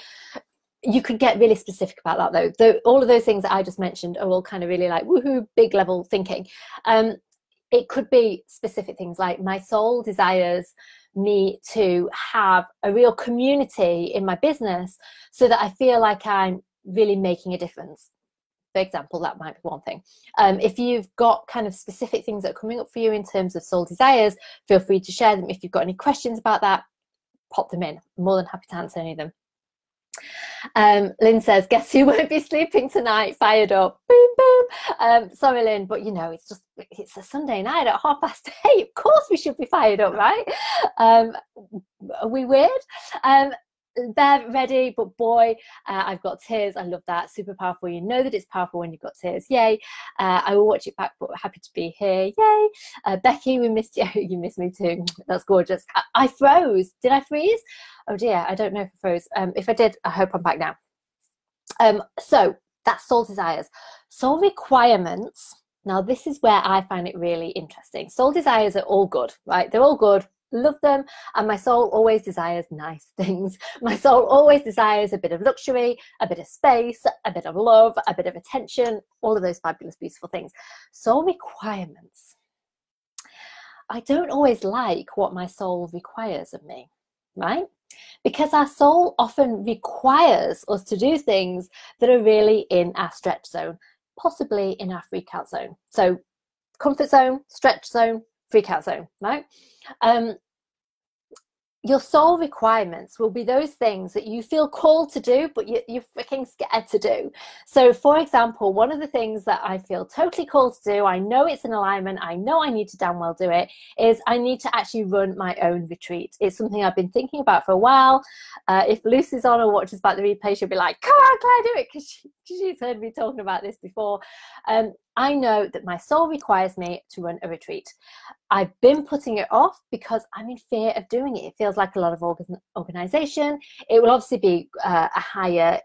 you could get really specific about that, though. All of those things that I just mentioned are all kind of really like woohoo, big level thinking. It could be specific things like my soul desires me to have a real community in my business so that I feel like I'm really making a difference. For example, that might be one thing. If you've got kind of specific things that are coming up for you in terms of soul desires, feel free to share them. If you've got any questions about that, pop them in. I'm more than happy to answer any of them. Lynn says, guess who won't be sleeping tonight? Fired up. Boom, boom. Sorry, Lynn, but you know, it's a Sunday night at 8:30. Of course we should be fired up, right? Are we weird? They're ready, but boy, I've got tears. I love that. Super powerful. You know that it's powerful when you've got tears. Yay. I will watch it back, but happy to be here. Yay. Becky, we missed you. You missed me too. That's gorgeous. I froze. Did I freeze? Oh dear, I don't know if I froze. If I did, I hope I'm back now. So that's soul desires. Soul requirements. Now this is where I find it really interesting. Soul desires are all good, right? They're all good. Love them, and my soul always desires nice things. My soul always desires a bit of luxury, a bit of space, a bit of love, a bit of attention, all of those fabulous, beautiful things. Soul requirements. I don't always like what my soul requires of me, right? Because our soul often requires us to do things that are really in our stretch zone, possibly in our freak out zone. So comfort zone, stretch zone, freak out zone, right? Your soul requirements will be those things that you feel called to do, but you're freaking scared to do. So for example, one of the things that I feel totally called to do, I know it's in alignment, I know I need to damn well do it, is I need to actually run my own retreat. It's something I've been thinking about for a while. If Lucy's on or watches back the replay, she'll be like, come on, Claire, do it, because she's heard me talking about this before. I know that my soul requires me to run a retreat. I've been putting it off because I'm in fear of doing it. It feels like a lot of organization. It will obviously be a higher,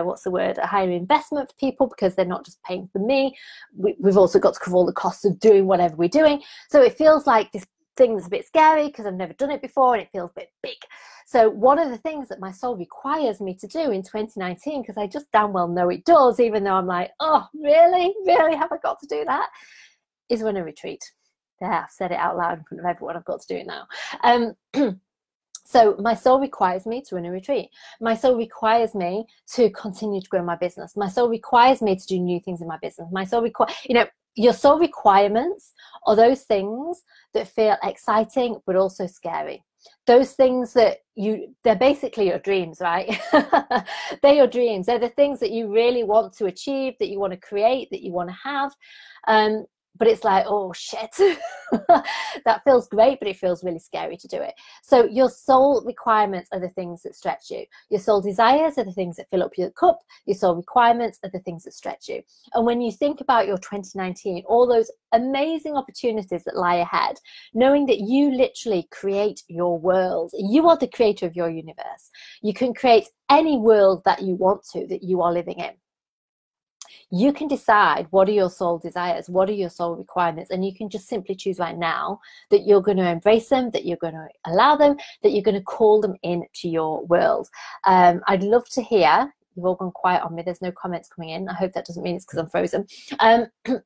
what's the word? A higher investment for people because they're not just paying for me. We've also got to cover all the costs of doing whatever we're doing. So it feels like this thing that's a bit scary because I've never done it before and it feels a bit big. So one of the things that my soul requires me to do in 2019, because I just damn well know it does, even though I'm like, oh, really? Really? Have I got to do that? Is run a retreat. There, I've said it out loud in front of everyone. I've got to do it now. So my soul requires me to run a retreat. My soul requires me to continue to grow my business. My soul requires me to do new things in my business. My soul your soul requirements are those things that feel exciting, but also scary. Those things that they're basically your dreams, right? They're your dreams. They're the things that you really want to achieve, that you want to create, that you want to have. But it's like, oh shit, that feels great, but it feels really scary to do it. So your soul requirements are the things that stretch you. Your soul desires are the things that fill up your cup. Your soul requirements are the things that stretch you. And when you think about your 2019, all those amazing opportunities that lie ahead, knowing that you literally create your world, you are the creator of your universe. You can create any world that you want to, that you are living in. You can decide what are your soul desires, what are your soul requirements, and you can just simply choose right now that you're going to embrace them, that you're going to allow them, that you're going to call them into your world. I'd love to hear. You've all gone quiet on me. There's no comments coming in. I hope that doesn't mean it's because I'm frozen.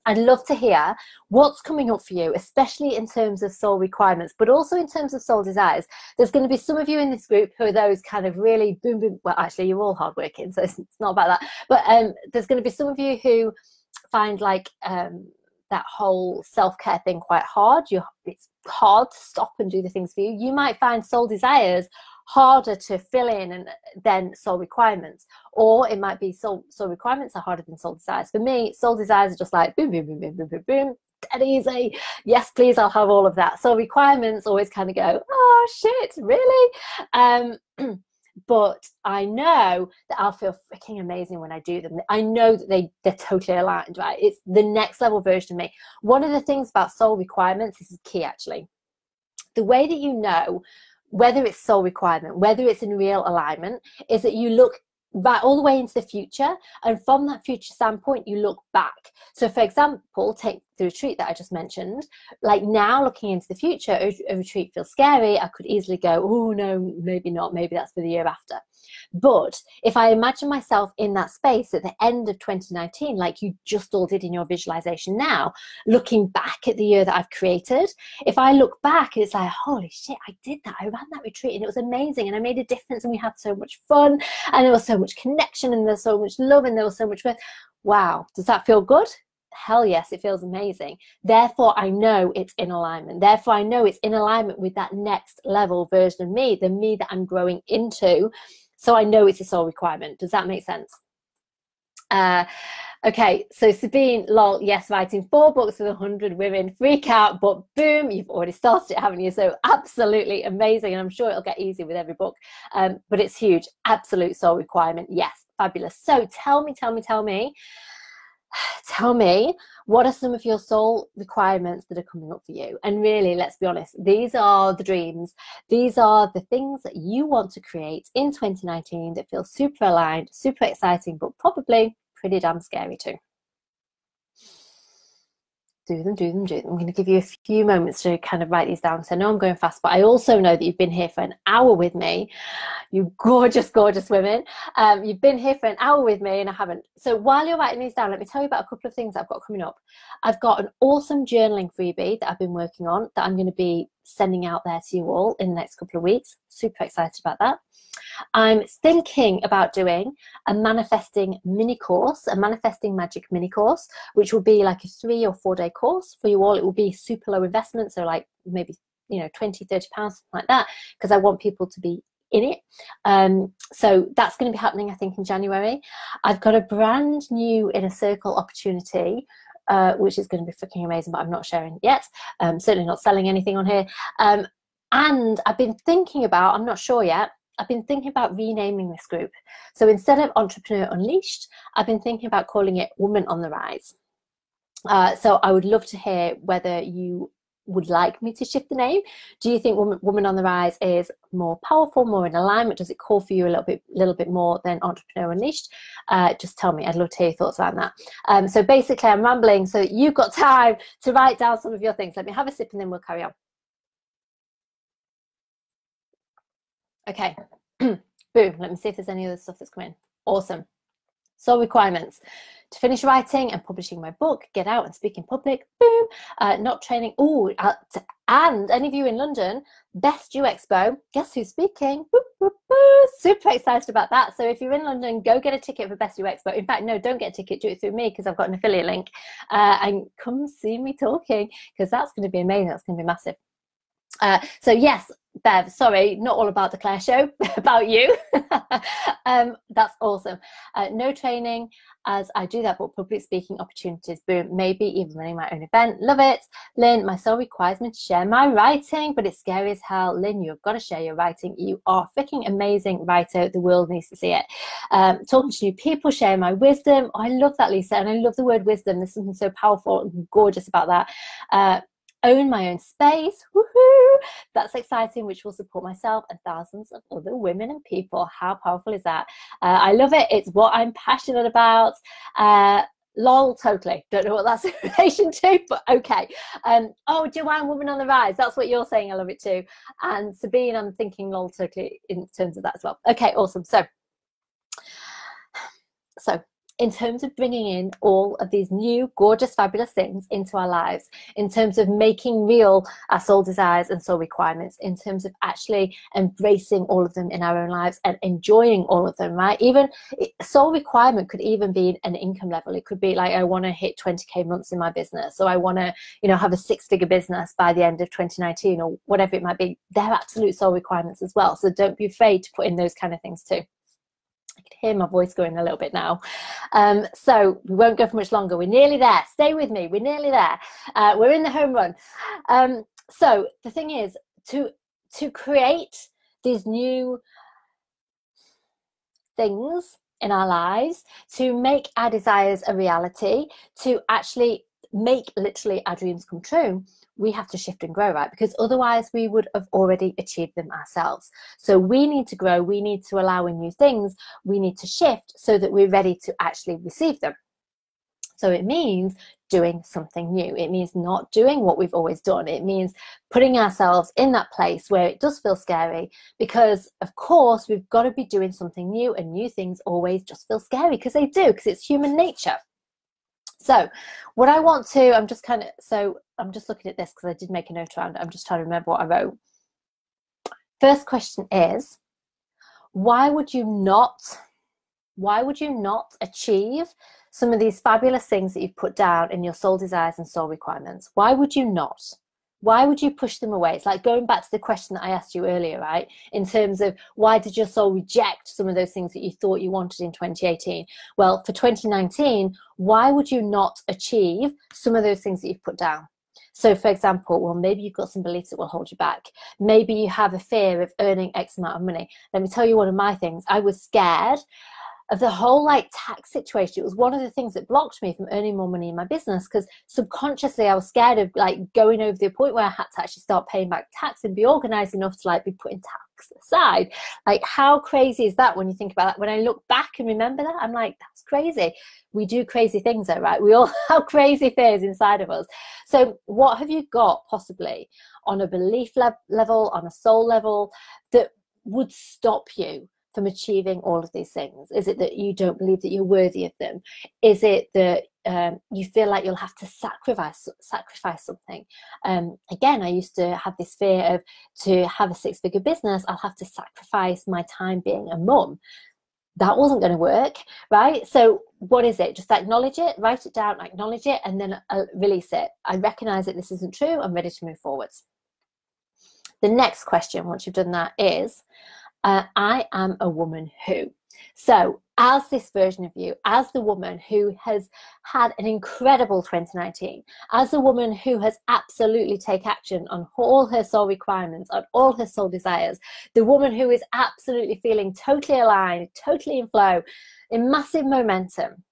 I'd love to hear what's coming up for you, especially in terms of soul requirements, but also in terms of soul desires. There's going to be some of you in this group who are those kind of really boom, boom. Well, actually, you're all hardworking, so it's not about that. But there's going to be some of you who find like that whole self-care thing quite hard. It's hard to stop and do the things for you. You might find soul desires harder to fill in than soul requirements, or it might be soul requirements are harder than soul desires. For me, soul desires are just like boom, boom, boom, boom, boom, boom, boom, dead easy. Yes, please, I'll have all of that. Soul requirements always kind of go, oh shit, really? But I know that I'll feel freaking amazing when I do them. I know that they're totally aligned, right? It's the next level version of me. One of the things about soul requirements, this is key actually. the way that you know whether it's soul requirement, whether it's in real alignment, is that you look right all the way into the future, and from that future standpoint you look back. So for example, take the retreat that I just mentioned. Like now, looking into the future, a retreat feels scary. I could easily go, oh no, maybe not, maybe that's for the year after. But if I imagine myself in that space at the end of 2019, like you just all did in your visualization now, looking back at the year that I've created, if I look back, it's like, holy shit, I did that. I ran that retreat and it was amazing and I made a difference and we had so much fun and there was so much connection and there's so much love and there was so much worth. Wow, does that feel good? Hell yes, it feels amazing. Therefore, I know it's in alignment. Therefore, I know it's in alignment with that next level version of me, the me that I'm growing into. So I know it's a soul requirement. Does that make sense? Okay, so Sabine, lol, yes, writing 4 books with 100 women, freak out, but boom, you've already started it, haven't you? So absolutely amazing, and I'm sure it'll get easier with every book, but it's huge, absolute soul requirement, yes, fabulous. So tell me, what are some of your soul requirements that are coming up for you? And really, let's be honest, these are the dreams. These are the things that you want to create in 2019 that feel super aligned, super exciting, but probably pretty damn scary too. Do them. I'm going to give you a few moments to kind of write these down. So I know I'm going fast, but I also know that you've been here for an hour with me. You gorgeous, gorgeous women. You've been here for an hour with me and I haven't. So while you're writing these down, let me tell you about a couple of things I've got coming up. I've got an awesome journaling freebie that I've been working on that I'm going to be sending out there to you all in the next couple of weeks. Super excited about that. I'm thinking about doing a manifesting mini course, a manifesting magic mini course, which will be like a 3 or 4 day course for you all. It will be super low investment, so like maybe, you know, 20, 30 pounds, something like that, because I want people to be in it. So that's going to be happening, I think, in January. I've got a brand new Inner Circle opportunity, which is going to be freaking amazing, but I'm not sharing it yet. Certainly not selling anything on here. And I've been thinking about, I'm not sure yet, I've been thinking about renaming this group. So instead of Entrepreneur Unleashed, I've been thinking about calling it Woman on the Rise. So I would love to hear whether you would like me to shift the name. Do you think Woman on the Rise is more powerful, more in alignment? Does it call for you a little bit more than Entrepreneur Unleashed? Just tell me. I'd love to hear your thoughts around that. So basically, I'm rambling, so you've got time to write down some of your things. Let me have a sip and then we'll carry on. Okay, boom. Let me see if there's any other stuff that's come in. Awesome. So requirements: to finish writing and publishing my book, get out and speak in public, boom. Not training. Oh, and any of you in London, Best You Expo, guess who's speaking? Boop, boop, boop. Super excited about that. So if you're in London, go get a ticket for Best You Expo. In fact, no, don't get a ticket, do it through me because I've got an affiliate link. And come see me talking because that's going to be amazing. That's going to be massive. So yes, Bev, sorry, not all about the Claire show, about you. That's awesome. No training as I do that, but public speaking opportunities, boom. Maybe even running my own event, love it. Lynn, my soul requires me to share my writing, but it's scary as hell. Lynn, you've got to share your writing. You are a freaking amazing writer. The world needs to see it. Talking to new people, sharing my wisdom. Oh, I love that, Lisa, and I love the word wisdom. There's something so powerful and gorgeous about that. Own my own space, woohoo! That's exciting, which will support myself and thousands of other women and people. How powerful is that? I love it. It's what I'm passionate about. Lol, totally. Don't know what that's in relation to, but okay. Oh, Joanne, Woman on the Rise. That's what you're saying. I love it too. And Sabine, I'm thinking lol, totally in terms of that as well. Okay, awesome. So in terms of bringing in all of these new, gorgeous, fabulous things into our lives, in terms of making real our soul desires and soul requirements, in terms of actually embracing all of them in our own lives and enjoying all of them, right? Even soul requirement could even be an income level. It could be like, I want to hit 20K months in my business, so I want to, you know, have a 6-figure business by the end of 2019 or whatever it might be. They're absolute soul requirements as well. So don't be afraid to put in those kind of things too. I can hear my voice going a little bit now. So we won't go for much longer. We're nearly there. Stay with me. We're nearly there. We're in the home run. So the thing is to create these new things in our lives, to make our desires a reality, to actually make literally our dreams come true, we have to shift and grow, right? Because otherwise we would have already achieved them ourselves. So we need to grow, we need to allow in new things, we need to shift so that we're ready to actually receive them. So it means doing something new. It means not doing what we've always done. It means putting ourselves in that place where it does feel scary, because of course we've got to be doing something new, and new things always just feel scary, because they do, because it's human nature. So what I want to, I'm just looking at this because I did make a note around it. I'm just trying to remember what I wrote. First question is, why would you not achieve some of these fabulous things that you've put down in your soul desires and soul requirements? Why would you not? Why would you push them away? It's like going back to the question that I asked you earlier, right? In terms of why did your soul reject some of those things that you thought you wanted in 2018? Well, for 2019, why would you not achieve some of those things that you've put down? So for example, well, maybe you've got some beliefs that will hold you back. Maybe you have a fear of earning X amount of money. Let me tell you one of my things. I was scared of the whole tax situation. It was one of the things that blocked me from earning more money in my business, because subconsciously I was scared of going over the point where I had to actually start paying back tax and be organized enough to be putting tax aside. How crazy is that when you think about that? When I look back and remember that, I'm like, that's crazy. We do crazy things though, right? We all have crazy fears inside of us. So what have you got possibly on a belief level, on a soul level, that would stop you from achieving all of these things? Is it that you don't believe that you're worthy of them? Is it that you feel like you'll have to sacrifice something? Again, I used to have this fear of, to have a six-figure business, I'll have to sacrifice my time being a mum. That wasn't going to work, right? So what is it? Just acknowledge it, write it down, acknowledge it, and then release it. I recognize that this isn't true. I'm ready to move forwards. The next question, once you've done that, is, I am a woman who. So as this version of you, as the woman who has had an incredible 2019, as a woman who has absolutely taken action on all her soul requirements, on all her soul desires, the woman who is absolutely feeling totally aligned, totally in flow, in massive momentum,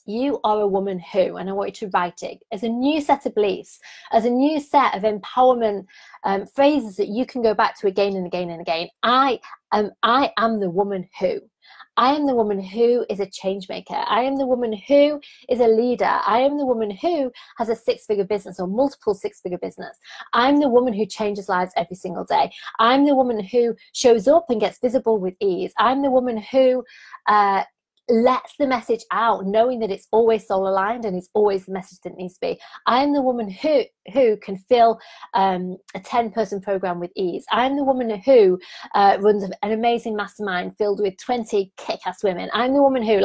you are a woman who, and I want you to write it as a new set of beliefs, as a new set of empowerment phrases that you can go back to again and again and again. I am the woman who. I am the woman who is a change maker. I am the woman who is a leader. I am the woman who has a six-figure business or multiple six-figure business. I'm the woman who changes lives every single day. I'm the woman who shows up and gets visible with ease. I'm the woman who lets the message out, knowing that it's always soul aligned and it's always the message that it needs to be. I'm the woman who can fill a 10-person program with ease. I'm the woman who runs an amazing mastermind filled with 20 kick-ass women. I'm the woman who,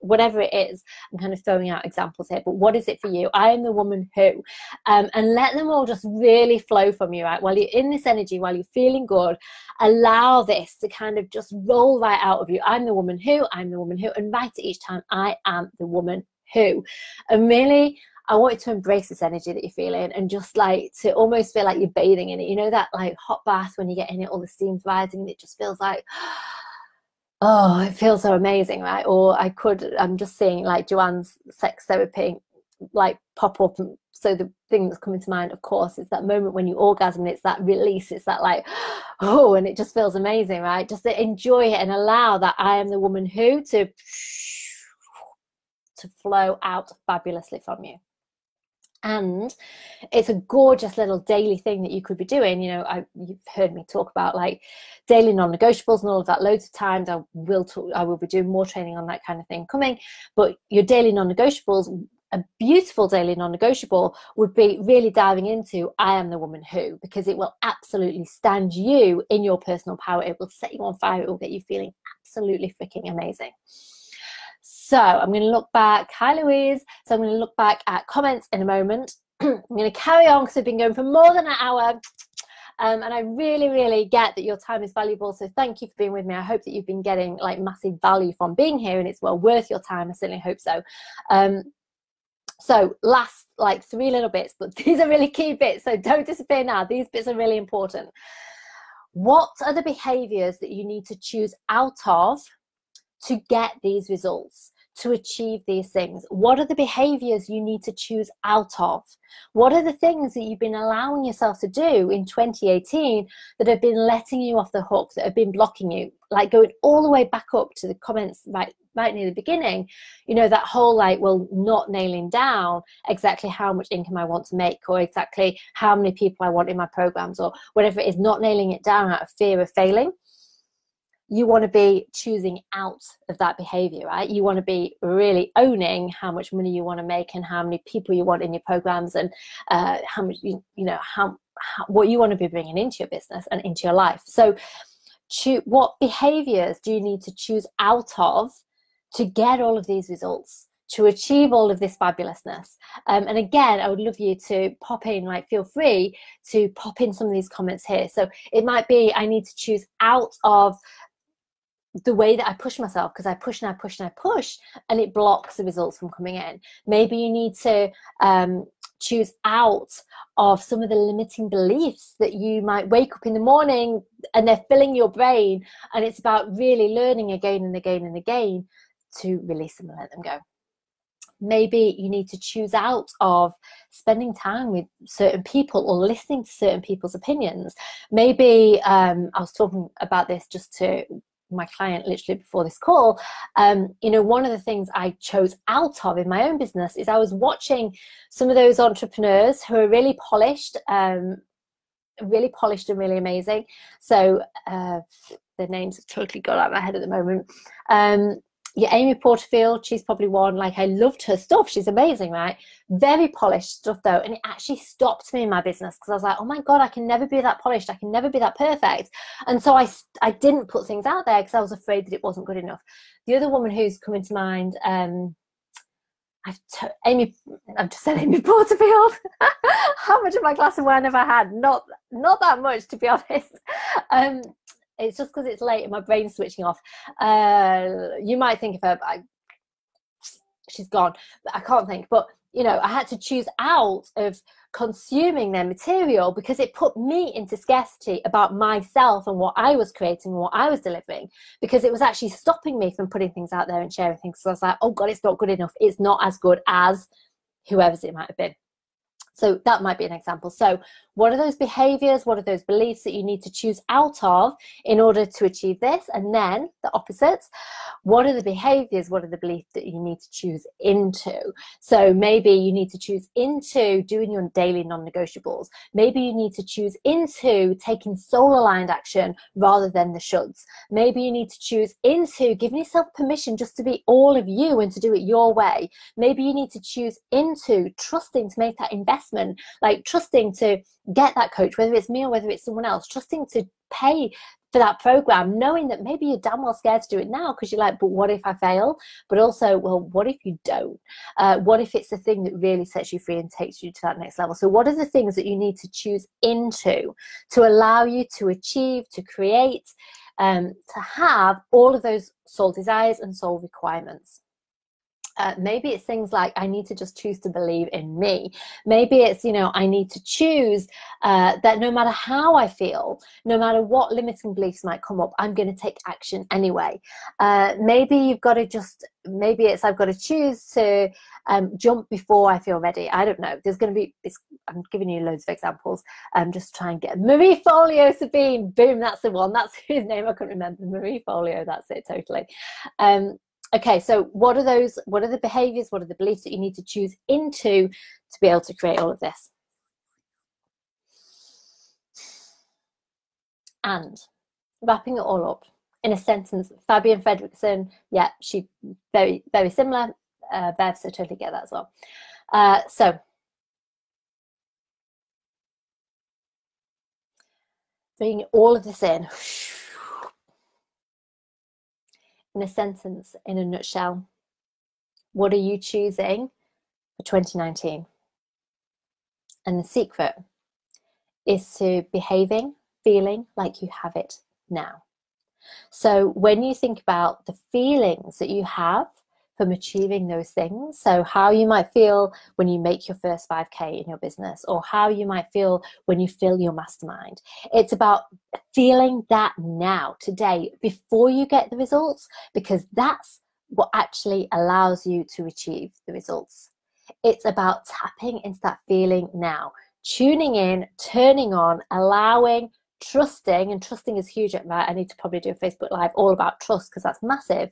whatever it is, I'm kind of throwing out examples here, but what is it for you? I am the woman who. And let them all just really flow from you, right? While you're in this energy, while you're feeling good, allow this to kind of just roll right out of you. I'm the woman who, I'm the woman who, and write it each time, I am the woman who. And really, I want you to embrace this energy that you're feeling, and just to almost feel like you're bathing in it. You know that hot bath when you get in it, all the steam's rising, and it just feels like, oh, it feels so amazing, right? Or I'm just seeing Joanne's sex therapy pop up. And so the thing that's coming to mind, of course, is that moment when you orgasm, it's that release, it's that oh, and it just feels amazing, right? Just to enjoy it and allow that I am the woman who to flow out fabulously from you. And it's a gorgeous little daily thing that you could be doing. You know, you've heard me talk about daily non-negotiables and all of that loads of times. I will be doing more training on that kind of thing coming. But your daily non-negotiables, a beautiful daily non-negotiable would be really diving into I am the woman who, because it will absolutely stand you in your personal power. It will set you on fire. It will get you feeling absolutely freaking amazing. So I'm going to look back. Hi, Louise. So I'm going to look back at comments in a moment. I'm going to carry on because I've been going for more than an hour. And I really, really get that your time is valuable. So thank you for being with me. I hope that you've been getting massive value from being here, and it's well worth your time. I certainly hope so. So last 3 little bits, but these are really key bits. So don't disappear now. These bits are really important. What are the behaviors that you need to choose out of to get these results, to achieve these things? What are the behaviors you need to choose out of? What are the things that you've been allowing yourself to do in 2018 that have been letting you off the hook, that have been blocking you? Like going all the way back up to the comments right near the beginning, you know, that whole like, well, not nailing down exactly how much income I want to make, or exactly how many people I want in my programs, or whatever it is, not nailing it down out of fear of failing. You want to be choosing out of that behavior, right? You want to be really owning how much money you want to make and how many people you want in your programs, and how much, what you want to be bringing into your business and into your life. So what behaviors do you need to choose out of to get all of these results, to achieve all of this fabulousness? And again, I would love you to pop in, like, feel free to pop in some of these comments here. So it might be, I need to choose out of the way that I push myself, because I push and I push and I push, and it blocks the results from coming in. Maybe you need to choose out of some of the limiting beliefs that you might wake up in the morning and they're filling your brain, and it's about really learning again and again and again to release them and let them go. Maybe you need to choose out of spending time with certain people or listening to certain people's opinions. Maybe I was talking about this just to my client literally before this call. One of the things I chose out of in my own business is I was watching some of those entrepreneurs who are really polished and really amazing. So their names have totally gone out of my head at the moment. Amy Porterfield, she's probably one. Like, I loved her stuff. She's amazing, right? Very polished stuff though. And it actually stopped me in my business, because I was like, oh my God, I can never be that polished. I can never be that perfect. And so I didn't put things out there because I was afraid that it wasn't good enough. The other woman who's coming to mind, I've just said Amy Porterfield. How much of my glass of wine have I had? Not that much, to be honest. It's just because it's late and my brain's switching off. You might think of her, but she's gone. But I can't think. But, I had to choose out of consuming their material because it put me into scarcity about myself and what I was creating and what I was delivering, because it was actually stopping me from putting things out there and sharing things. So I was like, oh God, it's not good enough. It's not as good as whoever's it might have been. So that might be an example. So what are those behaviors? What are those beliefs that you need to choose out of in order to achieve this? And then the opposites, what are the behaviors? What are the beliefs that you need to choose into? So maybe you need to choose into doing your daily non-negotiables. Maybe you need to choose into taking soul-aligned action rather than the shoulds. Maybe you need to choose into giving yourself permission just to be all of you and to do it your way. Maybe you need to choose into trusting to make that investment, like trusting to get that coach, whether it's me or whether it's someone else, trusting to pay for that program, knowing that maybe you're damn well scared to do it now because you're like, but what if I fail? But also, well, what if you don't? What if it's the thing that really sets you free and takes you to that next level? So what are the things that you need to choose into to allow you to achieve, to create, to have all of those soul desires and soul requirements? Maybe it's things like, I need to just choose to believe in me. Maybe it's, I need to choose that no matter how I feel, no matter what limiting beliefs might come up, I'm going to take action anyway. Maybe you've got to maybe it's, I've got to choose to jump before I feel ready. I don't know. There's going to be, I'm giving you loads of examples. Just try and get Marie Folio, Sabine. Boom, that's the one. That's whose name I couldn't remember. Marie Folio, that's it, totally. Okay, so what are the behaviors, what are the beliefs that you need to choose into to be able to create all of this? And wrapping it all up in a sentence, Fabian Fredrickson, yeah, she very, very similar. Bev, so totally get that as well. So bringing all of this in a sentence, in a nutshell, what are you choosing for 2019? And the secret is to feeling like you have it now. So when you think about the feelings that you have from achieving those things, so how you might feel when you make your first 5K in your business, or how you might feel when you fill your mastermind, it's about feeling that now, today, before you get the results, because that's what actually allows you to achieve the results. It's about tapping into that feeling now, tuning in, turning on, allowing, trusting, and trusting is huge at that. I need to probably do a Facebook Live all about trust, because that's massive.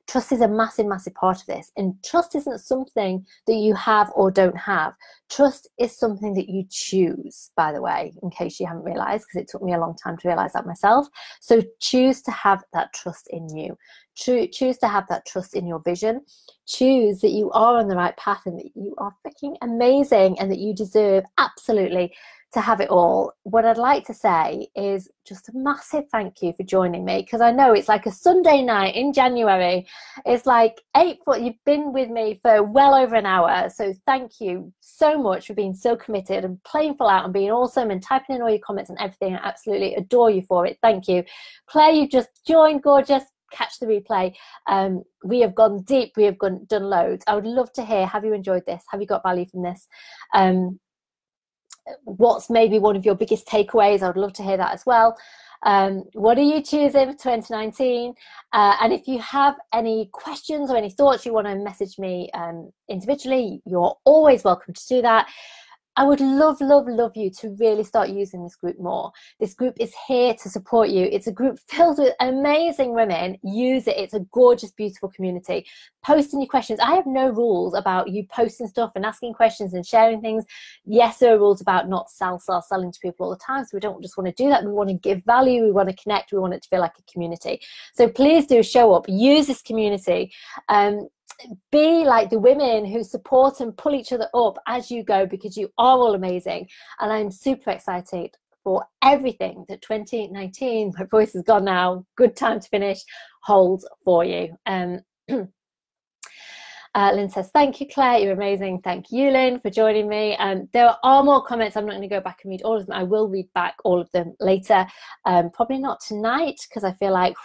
Trust is a massive, massive part of this. And trust isn't something that you have or don't have. Trust is something that you choose, by the way, in case you haven't realized, because it took me a long time to realize that myself. So choose to have that trust in you. Choose to have that trust in your vision. Choose that you are on the right path and that you are freaking amazing and that you deserve absolutely to have it all. What I'd like to say is just a massive thank you for joining me, because I know it's like a Sunday night in January. It's like 8 foot. You've been with me for well over an hour. So thank you so much for being so committed and playing full out and being awesome and typing in all your comments and everything. I absolutely adore you for it. Thank you. Claire, you just joined. Gorgeous. Catch the replay. We have gone deep. We have done loads. I would love to hear, have you enjoyed this? Have you got value from this? What's maybe one of your biggest takeaways? I would love to hear that as well. What are you choosing for 2019? And if you have any questions or any thoughts you want to message me individually, you're always welcome to do that. I would love, love, love you to really start using this group more. This group is here to support you. It's a group filled with amazing women. Use it. It's a gorgeous, beautiful community. Posting your questions. I have no rules about you posting stuff and asking questions and sharing things. Yes, there are rules about not selling to people all the time. So we don't just want to do that. We want to give value. We want to connect. We want it to feel like a community. So please do show up. Use this community. Be like the women who support and pull each other up as you go, because you are all amazing. And I'm super excited for everything that 2019, my voice is gone now, good time to finish, holds for you. Lynn says, thank you, Claire, you're amazing. Thank you, Lynn, for joining me. There are more comments. I'm not going to go back and read all of them. I will read back all of them later. Probably not tonight, because I feel like,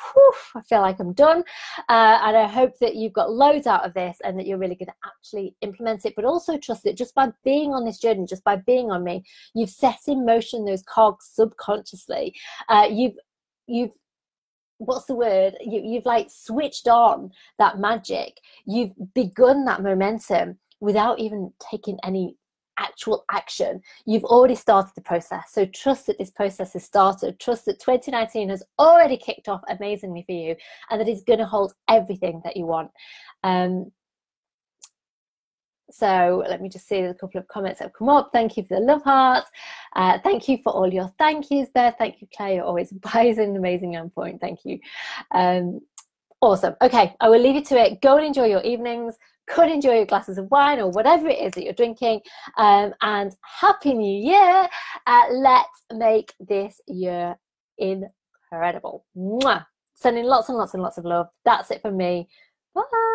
I'm done. And I hope that you've got loads out of this and that you're really going to actually implement it, but also trust it. Just by being on this journey, just by being on me, you've set in motion those cogs subconsciously. You've what's the word? You've like switched on that magic. You've begun that momentum without even taking any actual action. You've already started the process. So trust that this process has started. Trust that 2019 has already kicked off amazingly for you and that it's going to hold everything that you want. So let me just see a couple of comments that have come up. Thank you for the love hearts. Thank you for all your thank yous there. Thank you, Claire. You're always wise and amazing on point. Thank you. Awesome. Okay, I will leave you to it. Go and enjoy your evenings. Go and enjoy your glasses of wine or whatever it is that you're drinking. And Happy New Year. Let's make this year incredible. Mwah. Sending lots and lots and lots of love. That's it from me. Bye.